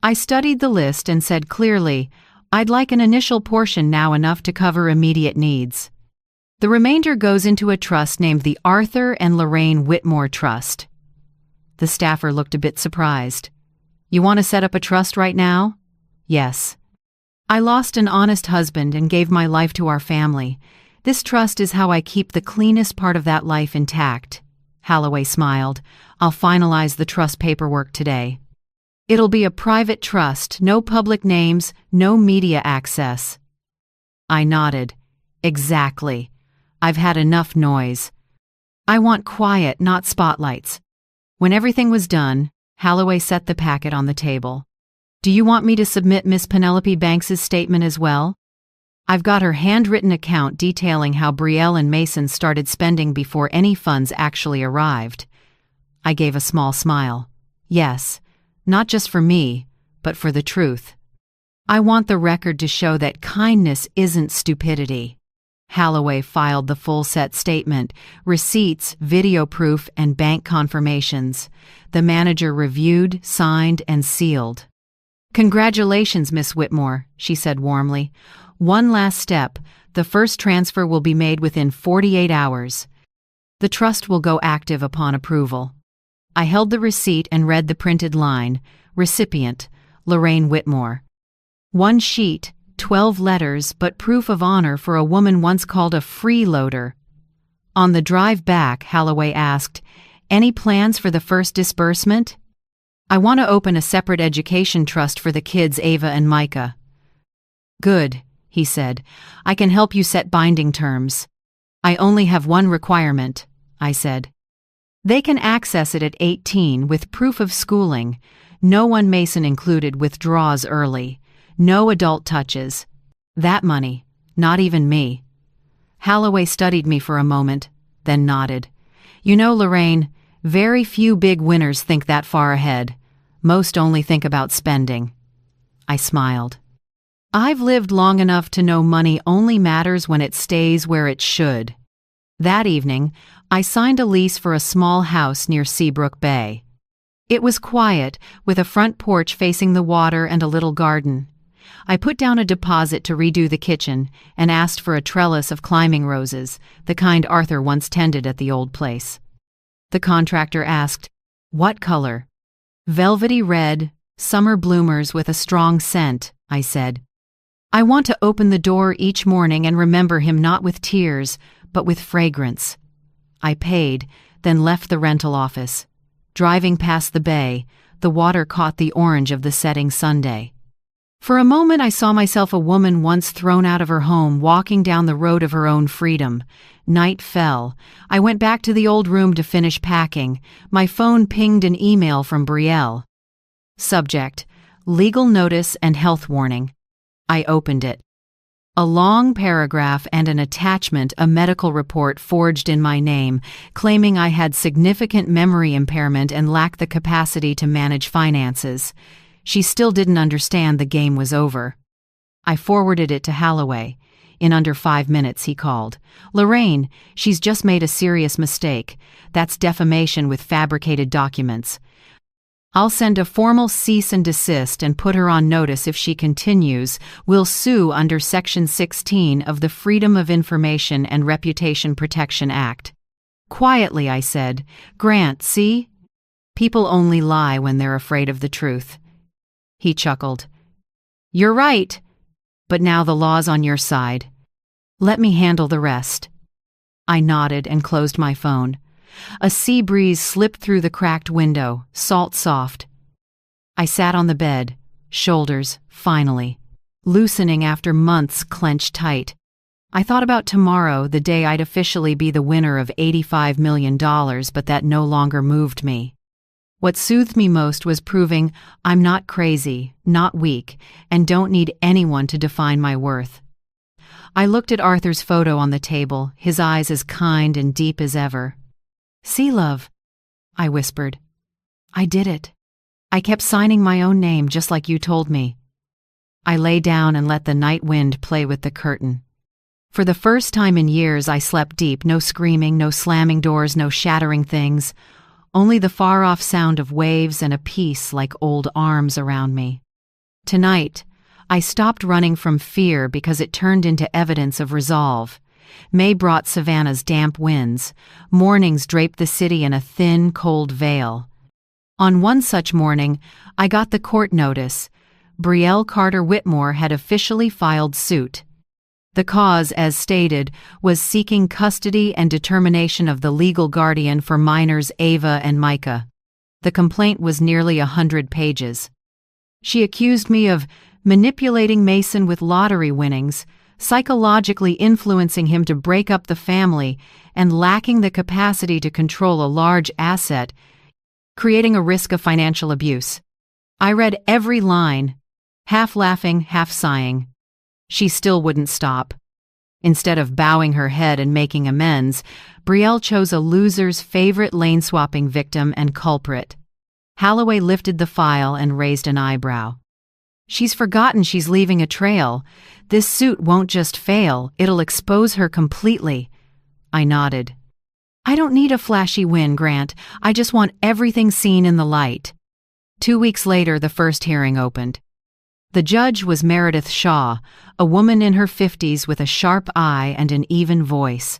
I studied the list and said clearly, "I'd like an initial portion now, enough to cover immediate needs. The remainder goes into a trust named the Arthur and Lorraine Whitmore Trust." The staffer looked a bit surprised. "You want to set up a trust right now?" "Yes. I lost an honest husband and gave my life to our family. This trust is how I keep the cleanest part of that life intact." Holloway smiled. "I'll finalize the trust paperwork today. It'll be a private trust, no public names, no media access." I nodded. "Exactly. I've had enough noise. I want quiet, not spotlights." When everything was done, Holloway set the packet on the table. "Do you want me to submit Miss Penelope Banks's statement as well? I've got her handwritten account detailing how Brielle and Mason started spending before any funds actually arrived." I gave a small smile. "Yes. Not just for me, but for the truth. I want the record to show that kindness isn't stupidity." Holloway filed the full-set statement, receipts, video proof, and bank confirmations. The manager reviewed, signed, and sealed. "Congratulations, Miss Whitmore," she said warmly. "One last step. The first transfer will be made within 48 hours. The trust will go active upon approval." I held the receipt and read the printed line, "Recipient, Lorraine Whitmore." One sheet, 12 letters, but proof of honor for a woman once called a freeloader. On the drive back, Holloway asked, "Any plans for the first disbursement?" "I want to open a separate education trust for the kids, Ava and Micah." "Good," he said. "I can help you set binding terms." "I only have one requirement," I said. "They can access it at 18 with proof of schooling. No one Mason included withdraws early. No adult touches that money, not even me." Holloway studied me for a moment, then nodded. "You know, Lorraine, very few big winners think that far ahead. Most only think about spending." I smiled. "I've lived long enough to know money only matters when it stays where it should." That evening, I signed a lease for a small house near Seabrook Bay. It was quiet, with a front porch facing the water and a little garden. I put down a deposit to redo the kitchen and asked for a trellis of climbing roses, the kind Arthur once tended at the old place. The contractor asked, "What color?" "Velvety red, summer bloomers with a strong scent," I said. "I want to open the door each morning and remember him not with tears, but with fragrance." I paid, then left the rental office. Driving past the bay, the water caught the orange of the setting Sunday. For a moment I saw myself a woman once thrown out of her home walking down the road of her own freedom. Night fell. I went back to the old room to finish packing. My phone pinged an email from Brielle. Subject: Legal notice and health warning. I opened it. A long paragraph and an attachment, a medical report forged in my name, claiming I had significant memory impairment and lacked the capacity to manage finances. She still didn't understand the game was over. I forwarded it to Holloway. In under 5 minutes, he called. "Lorraine, she's just made a serious mistake. That's defamation with fabricated documents. I'll send a formal cease and desist and put her on notice if she continues. We'll sue under Section 16 of the Freedom of Information and Reputation Protection Act." Quietly, I said, "Grant, see? People only lie when they're afraid of the truth." He chuckled. "You're right, but now the law's on your side. Let me handle the rest." I nodded and closed my phone. A sea breeze slipped through the cracked window, salt soft. I sat on the bed, shoulders, finally, loosening after months clenched tight. I thought about tomorrow, the day I'd officially be the winner of $85 million, but that no longer moved me. What soothed me most was proving I'm not crazy, not weak, and don't need anyone to define my worth. I looked at Arthur's photo on the table, his eyes as kind and deep as ever. "See, love," I whispered. "I did it. I kept signing my own name just like you told me." I lay down and let the night wind play with the curtain. For the first time in years, I slept deep, no screaming, no slamming doors, no shattering things. Only the far-off sound of waves and a peace like old arms around me. Tonight, I stopped running from fear because it turned into evidence of resolve. May brought Savannah's damp winds. Mornings draped the city in a thin, cold veil. On one such morning, I got the court notice. Brielle Carter Whitmore had officially filed suit. The cause, as stated, was seeking custody and determination of the legal guardian for minors Ava and Micah. The complaint was nearly 100 pages. She accused me of manipulating Mason with lottery winnings, psychologically influencing him to break up the family, and lacking the capacity to control a large asset, creating a risk of financial abuse. I read every line, half laughing, half sighing. She still wouldn't stop. Instead of bowing her head and making amends, Brielle chose a loser's favorite lane-swapping victim and culprit. Holloway lifted the file and raised an eyebrow. "She's forgotten she's leaving a trail. This suit won't just fail, it'll expose her completely." I nodded. "I don't need a flashy win, Grant. I just want everything seen in the light." 2 weeks later, the first hearing opened. The judge was Meredith Shaw, a woman in her 50s with a sharp eye and an even voice.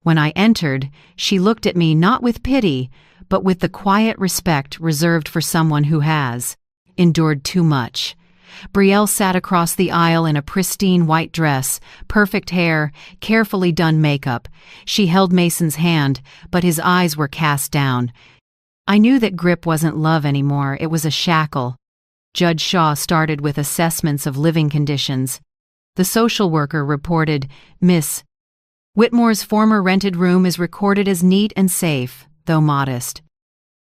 When I entered, she looked at me not with pity, but with the quiet respect reserved for someone who has endured too much. Brielle sat across the aisle in a pristine white dress, perfect hair, carefully done makeup. She held Mason's hand, but his eyes were cast down. I knew that grip wasn't love anymore, it was a shackle. Judge Shaw started with assessments of living conditions. The social worker reported, "Miss Whitmore's former rented room is recorded as neat and safe, though modest.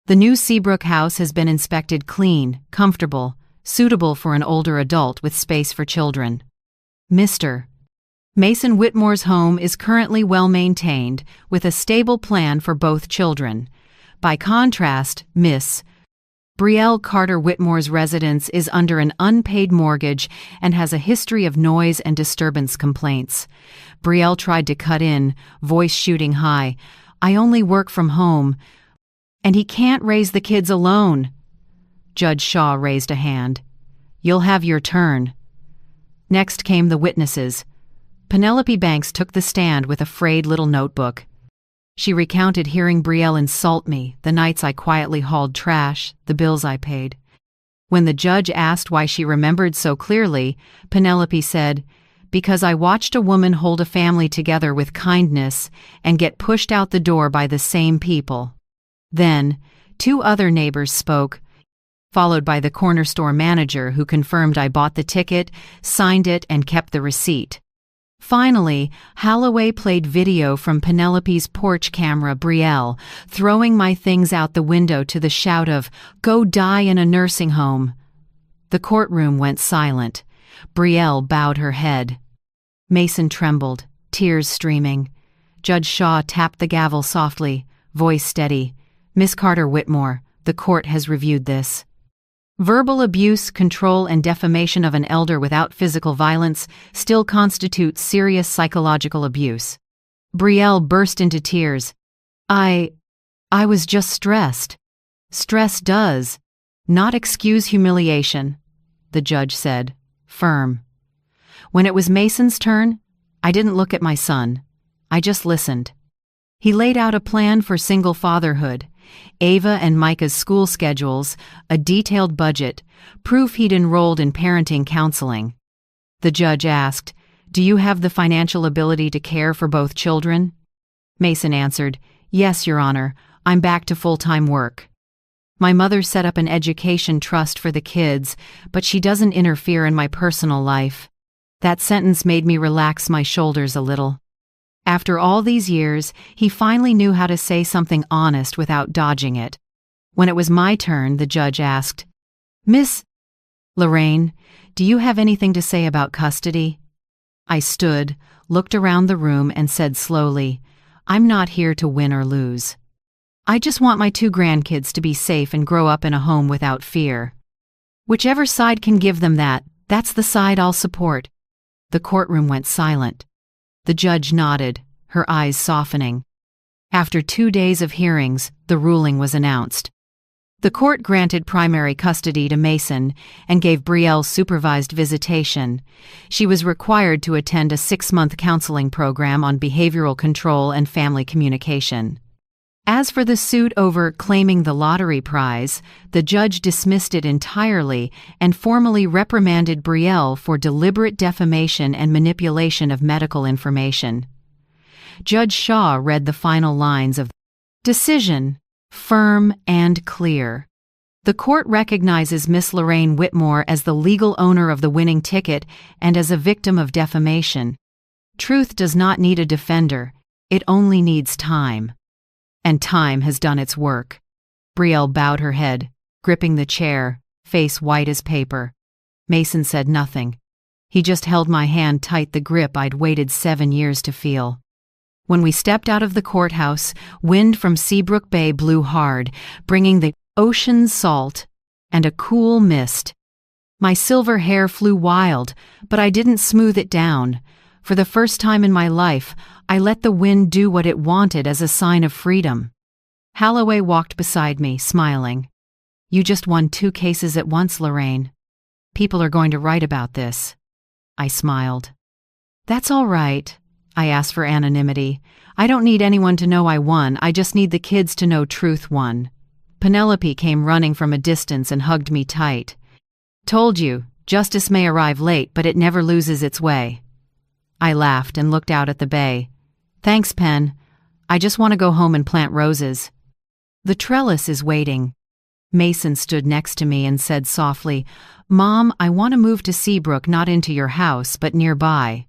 The new Seabrook house has been inspected clean, comfortable, suitable for an older adult with space for children. Mr. Mason Whitmore's home is currently well maintained, with a stable plan for both children. By contrast, Miss Brielle Carter Whitmore's residence is under an unpaid mortgage and has a history of noise and disturbance complaints." Brielle tried to cut in, voice shooting high. "I only work from home. And he can't raise the kids alone." Judge Shaw raised a hand. "You'll have your turn." Next came the witnesses. Penelope Banks took the stand with a frayed little notebook. She recounted hearing Brielle insult me, the nights I quietly hauled trash, the bills I paid. When the judge asked why she remembered so clearly, Penelope said, "Because I watched a woman hold a family together with kindness and get pushed out the door by the same people." Then, 2 other neighbors spoke, followed by the corner store manager who confirmed I bought the ticket, signed it, and kept the receipt. Finally, Holloway played video from Penelope's porch camera Brielle, throwing my things out the window to the shout of, "Go die in a nursing home." The courtroom went silent. Brielle bowed her head. Mason trembled, tears streaming. Judge Shaw tapped the gavel softly, voice steady. "Miss Carter Whitmore, the court has reviewed this. Verbal abuse, control, and defamation of an elder without physical violence still constitutes serious psychological abuse." Brielle burst into tears. I was just stressed. Stress does not excuse humiliation," the judge said, firm. When it was Mason's turn, I didn't look at my son. I just listened. He laid out a plan for single fatherhood, Ava and Micah's school schedules, a detailed budget, proof he'd enrolled in parenting counseling. The judge asked, "Do you have the financial ability to care for both children?" Mason answered, "Yes, Your Honor, I'm back to full-time work. My mother set up an education trust for the kids, but she doesn't interfere in my personal life." That sentence made me relax my shoulders a little. After all these years, he finally knew how to say something honest without dodging it. When it was my turn, the judge asked, "Miss Lorraine, do you have anything to say about custody?" I stood, looked around the room, and said slowly, "I'm not here to win or lose. I just want my 2 grandkids to be safe and grow up in a home without fear. Whichever side can give them that, that's the side I'll support." The courtroom went silent. The judge nodded, her eyes softening. After 2 days of hearings, the ruling was announced. The court granted primary custody to Mason and gave Brielle supervised visitation. She was required to attend a 6-month counseling program on behavioral control and family communication. As for the suit over claiming the lottery prize, the judge dismissed it entirely and formally reprimanded Brielle for deliberate defamation and manipulation of medical information. Judge Shaw read the final lines of the decision, firm and clear. The court recognizes Miss Lorraine Whitmore as the legal owner of the winning ticket and as a victim of defamation. Truth does not need a defender, it only needs time. And time has done its work. Brielle bowed her head, gripping the chair, face white as paper. Mason said nothing. He just held my hand tight, the grip I'd waited 7 years to feel. When we stepped out of the courthouse, wind from Seabrook Bay blew hard, bringing the ocean's salt and a cool mist. My silver hair flew wild, but I didn't smooth it down. For the first time in my life, I let the wind do what it wanted as a sign of freedom. Holloway walked beside me, smiling. "You just won 2 cases at once, Lorraine. People are going to write about this." I smiled. "That's all right." I asked for anonymity. "I don't need anyone to know I won, I just need the kids to know truth won." Penelope came running from a distance and hugged me tight. "Told you, Justice may arrive late, but it never loses its way. I laughed and looked out at the bay. Thanks, Pen. I just want to go home and plant roses. The trellis is waiting. Mason stood next to me and said softly, Mom, I want to move to Seabrook, not into your house, but nearby.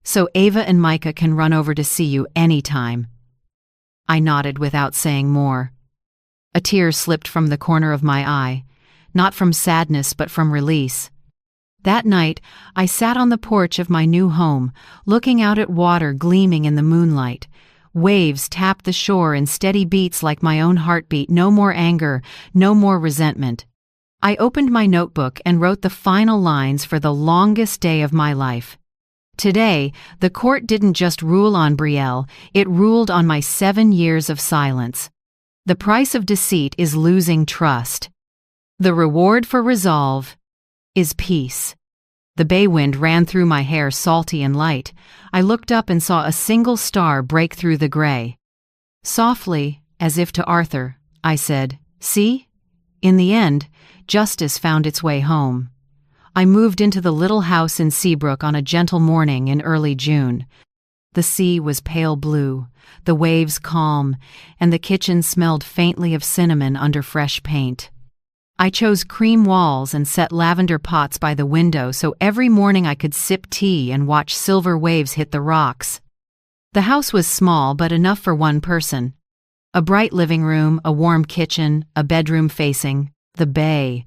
So Ava and Micah can run over to see you anytime. I nodded without saying more. A tear slipped from the corner of my eye, not from sadness but from release. That night, I sat on the porch of my new home, looking out at water gleaming in the moonlight. Waves tapped the shore in steady beats like my own heartbeat. No more anger, no more resentment. I opened my notebook and wrote the final lines for the longest day of my life. Today, the court didn't just rule on Brielle, it ruled on my 7 years of silence. The price of deceit is losing trust. The reward for resolve is peace. The bay wind ran through my hair, salty and light. I looked up and saw a single star break through the gray. Softly, as if to Arthur, I said, See? In the end, justice found its way home. I moved into the little house in Seabrook on a gentle morning in early June. The sea was pale blue, the waves calm, and the kitchen smelled faintly of cinnamon under fresh paint. I chose cream walls and set lavender pots by the window so every morning I could sip tea and watch silver waves hit the rocks. The house was small but enough for one person. A bright living room, a warm kitchen, a bedroom facing the bay.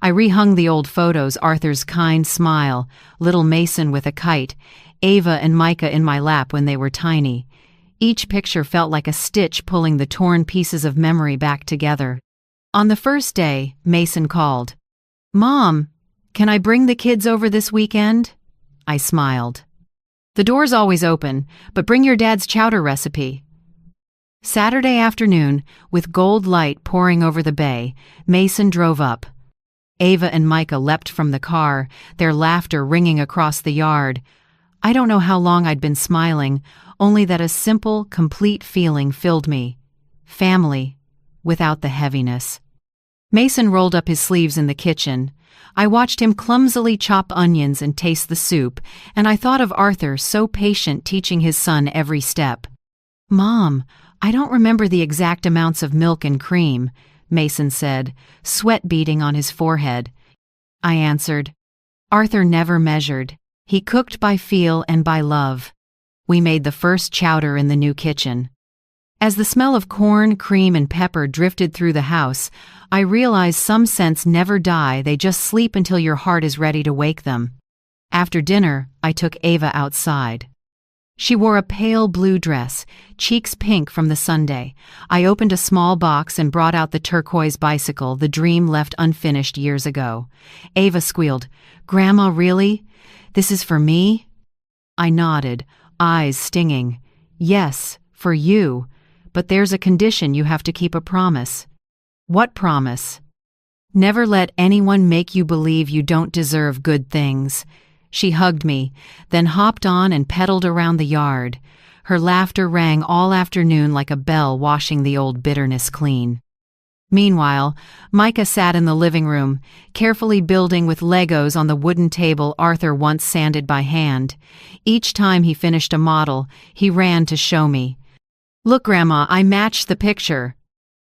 I rehung the old photos, Arthur's kind smile, little Mason with a kite, Ava and Micah in my lap when they were tiny. Each picture felt like a stitch pulling the torn pieces of memory back together. On the first day, Mason called. Mom, can I bring the kids over this weekend? I smiled. The door's always open, but bring your dad's chowder recipe. Saturday afternoon, with gold light pouring over the bay, Mason drove up. Ava and Micah leapt from the car, their laughter ringing across the yard. I don't know how long I'd been smiling, only that a simple, complete feeling filled me. Family, without the heaviness. Mason rolled up his sleeves in the kitchen. I watched him clumsily chop onions and taste the soup, and I thought of Arthur, so patient, teaching his son every step. Mom, I don't remember the exact amounts of milk and cream, Mason said, sweat beading on his forehead. I answered, Arthur never measured. He cooked by feel and by love. We made the first chowder in the new kitchen. As the smell of corn, cream, and pepper drifted through the house, I realized some scents never die, they just sleep until your heart is ready to wake them. After dinner, I took Ava outside. She wore a pale blue dress, cheeks pink from the sundae. I opened a small box and brought out the turquoise bicycle, the dream left unfinished years ago. Ava squealed, Grandma, really? This is for me? I nodded, eyes stinging. Yes, for you. But there's a condition: you have to keep a promise. What promise? Never let anyone make you believe you don't deserve good things. She hugged me, then hopped on and pedaled around the yard. Her laughter rang all afternoon like a bell washing the old bitterness clean. Meanwhile, Micah sat in the living room, carefully building with Legos on the wooden table Arthur once sanded by hand. Each time he finished a model, he ran to show me. Look, Grandma, I matched the picture.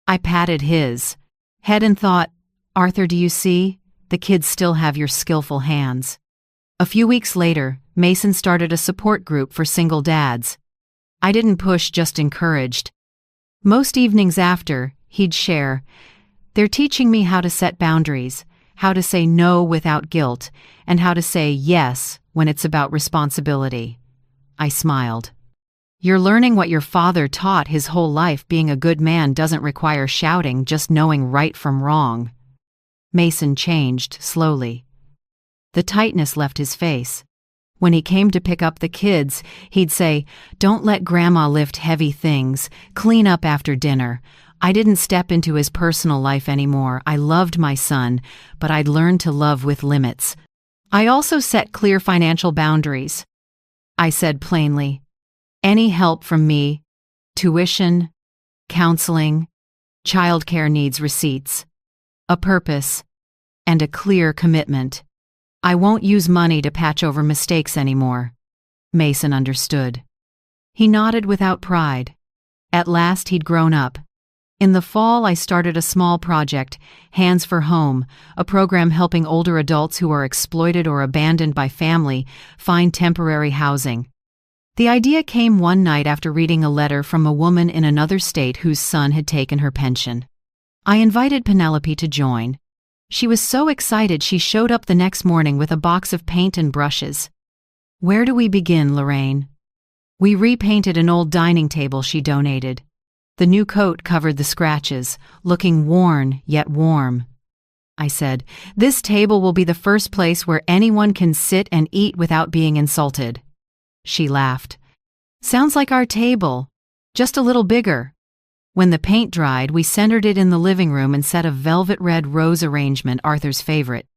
I patted his head and thought, Arthur, do you see? The kids still have your skillful hands. A few weeks later, Mason started a support group for single dads. I didn't push, just encouraged. Most evenings after, he'd share, they're teaching me how to set boundaries, how to say no without guilt, and how to say yes when it's about responsibility. I smiled. You're learning what your father taught his whole life. Being a good man doesn't require shouting, just knowing right from wrong. Mason changed slowly. The tightness left his face. When he came to pick up the kids, he'd say, Don't let Grandma lift heavy things, clean up after dinner. I didn't step into his personal life anymore. I loved my son, but I'd learned to love with limits. I also set clear financial boundaries. I said plainly, any help from me, tuition, counseling, childcare needs receipts, a purpose, and a clear commitment. I won't use money to patch over mistakes anymore. Mason understood. He nodded without pride. At last he'd grown up. In the fall, I started a small project, Hands for Home, a program helping older adults who are exploited or abandoned by family find temporary housing. The idea came one night after reading a letter from a woman in another state whose son had taken her pension. I invited Penelope to join. She was so excited she showed up the next morning with a box of paint and brushes. "Where do we begin, Lorraine?" We repainted an old dining table she donated. The new coat covered the scratches, looking worn yet warm. I said, "This table will be the first place where anyone can sit and eat without being insulted." She laughed. "Sounds like our table, just a little bigger." When the paint dried, we centered it in the living room and set a velvet red rose arrangement, Arthur's favorite.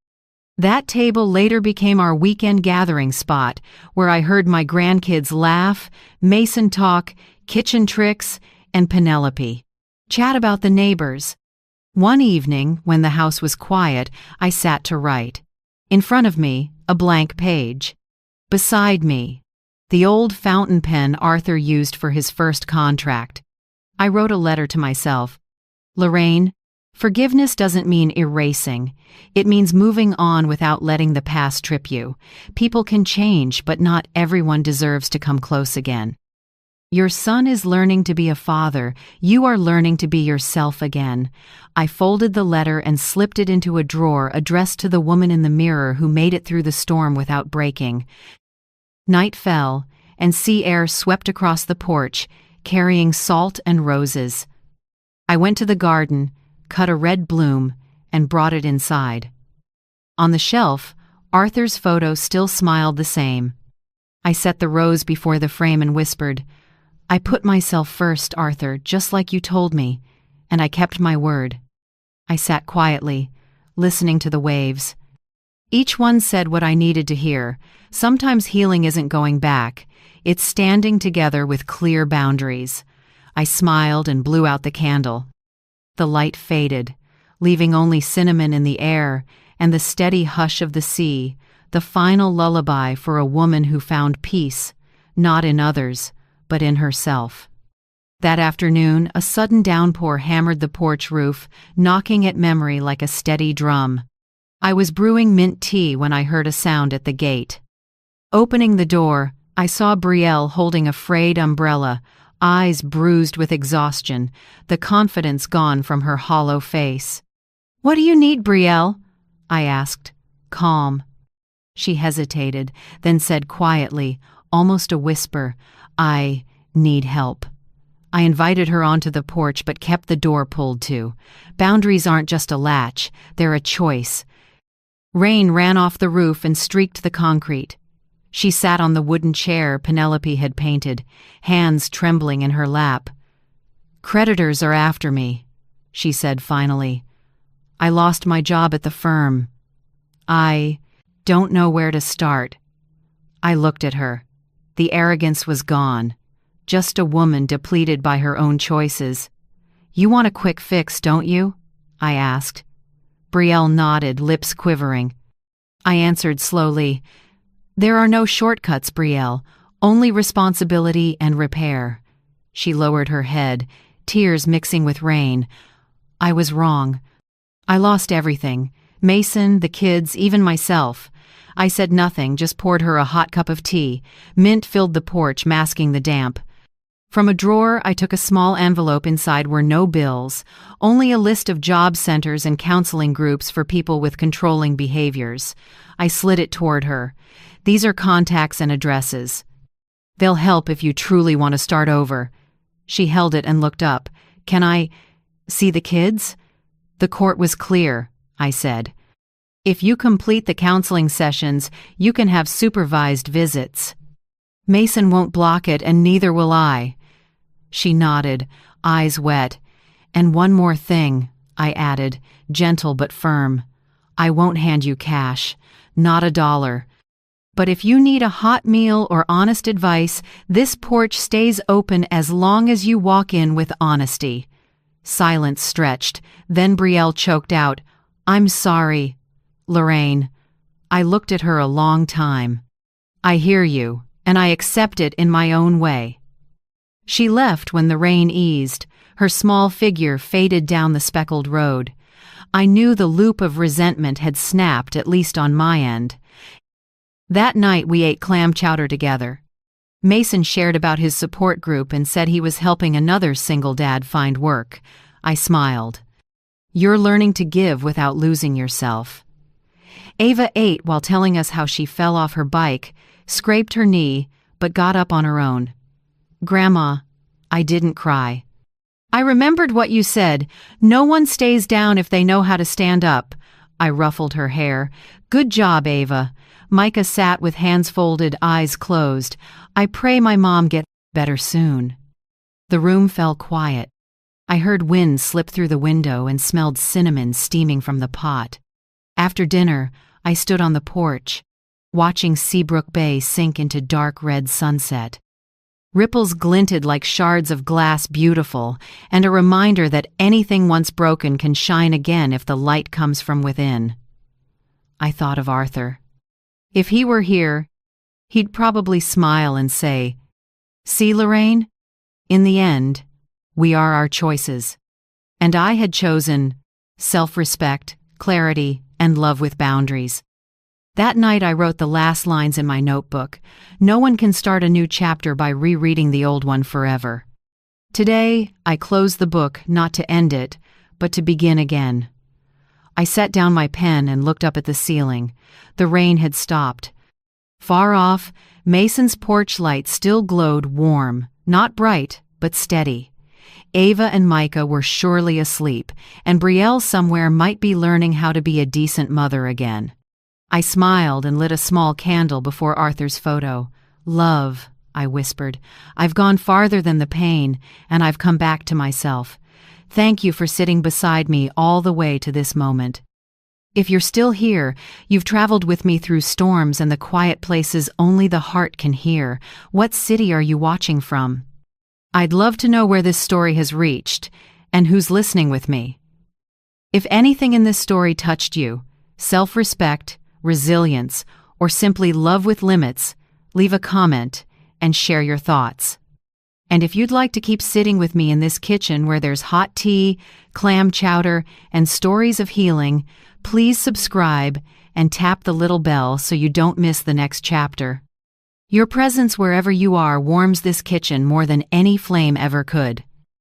That table later became our weekend gathering spot, where I heard my grandkids laugh, Mason talk, kitchen tricks, and Penelope chat about the neighbors. One evening, when the house was quiet, I sat to write. In front of me, a blank page. Beside me, the old fountain pen Arthur used for his first contract. I wrote a letter to myself. "Lorraine, forgiveness doesn't mean erasing. It means moving on without letting the past trip you. People can change, but not everyone deserves to come close again. Your son is learning to be a father. You are learning to be yourself again." I folded the letter and slipped it into a drawer addressed to the woman in the mirror who made it through the storm without breaking. Night fell, and sea air swept across the porch, carrying salt and roses. I went to the garden, cut a red bloom, and brought it inside. On the shelf, Arthur's photo still smiled the same. I set the rose before the frame and whispered, "I put myself first, Arthur, just like you told me, and I kept my word." I sat quietly, listening to the waves. Each one said what I needed to hear. Sometimes healing isn't going back. It's standing together with clear boundaries. I smiled and blew out the candle. The light faded, leaving only cinnamon in the air and the steady hush of the sea, the final lullaby for a woman who found peace, not in others, but in herself. That afternoon, a sudden downpour hammered the porch roof, knocking at memory like a steady drum. I was brewing mint tea when I heard a sound at the gate. Opening the door, I saw Brielle holding a frayed umbrella, eyes bruised with exhaustion, the confidence gone from her hollow face. "What do you need, Brielle?" I asked, calm. She hesitated, then said quietly, almost a whisper, "I need help." I invited her onto the porch but kept the door pulled to. Boundaries aren't just a latch, they're a choice. Rain ran off the roof and streaked the concrete. She sat on the wooden chair Penelope had painted, hands trembling in her lap. "Creditors are after me," she said finally. "I lost my job at the firm. I don't know where to start." I looked at her. The arrogance was gone. Just a woman depleted by her own choices. "You want a quick fix, don't you?" I asked. Brielle nodded, lips quivering. I answered slowly, "There are no shortcuts, Brielle, only responsibility and repair." She lowered her head, tears mixing with rain. "I was wrong. I lost everything. Mason, the kids, even myself." I said nothing, just poured her a hot cup of tea. Mint filled the porch, masking the damp. From a drawer, I took a small envelope. Inside were no bills, only a list of job centers and counseling groups for people with controlling behaviors. I slid it toward her. "These are contacts and addresses. They'll help if you truly want to start over." She held it and looked up. "Can I see the kids?" "The court was clear," I said. "If you complete the counseling sessions, you can have supervised visits. Mason won't block it, and neither will I." She nodded, eyes wet. "And one more thing," I added, gentle but firm. "I won't hand you cash, not a dollar. But if you need a hot meal or honest advice, this porch stays open as long as you walk in with honesty." Silence stretched. Then Brielle choked out, "I'm sorry, Lorraine." I looked at her a long time. I hear you, and I accept it in my own way. She left when the rain eased. Her small figure faded down the speckled road. I knew the loop of resentment had snapped, at least on my end. That night we ate clam chowder together. Mason shared about his support group and said he was helping another single dad find work. I smiled. You're learning to give without losing yourself. Ava ate while telling us how she fell off her bike, scraped her knee, but got up on her own. Grandma, I didn't cry. I remembered what you said. No one stays down if they know how to stand up. I ruffled her hair. Good job, Ava. Micah sat with hands folded, eyes closed. I pray my mom gets better soon. The room fell quiet. I heard wind slip through the window and smelled cinnamon steaming from the pot. After dinner, I stood on the porch, watching Seabrook Bay sink into dark red sunset. Ripples glinted like shards of glass, beautiful, and a reminder that anything once broken can shine again if the light comes from within. I thought of Arthur. If he were here, he'd probably smile and say, "See, Lorraine? In the end, we are our choices." And I had chosen self-respect, clarity, and love with boundaries. That night I wrote the last lines in my notebook. No one can start a new chapter by rereading the old one forever. Today, I closed the book not to end it, but to begin again. I set down my pen and looked up at the ceiling. The rain had stopped. Far off, Mason's porch light still glowed warm, not bright, but steady. Ava and Micah were surely asleep, and Brielle somewhere might be learning how to be a decent mother again. I smiled and lit a small candle before Arthur's photo. "Love," I whispered. "I've gone farther than the pain, and I've come back to myself. Thank you for sitting beside me all the way to this moment. If you're still here, you've traveled with me through storms and the quiet places only the heart can hear. What city are you watching from? I'd love to know where this story has reached, and who's listening with me. If anything in this story touched you, self-respect, resilience, or simply love with limits, leave a comment and share your thoughts. And if you'd like to keep sitting with me in this kitchen where there's hot tea, clam chowder, and stories of healing, please subscribe and tap the little bell so you don't miss the next chapter. Your presence wherever you are warms this kitchen more than any flame ever could.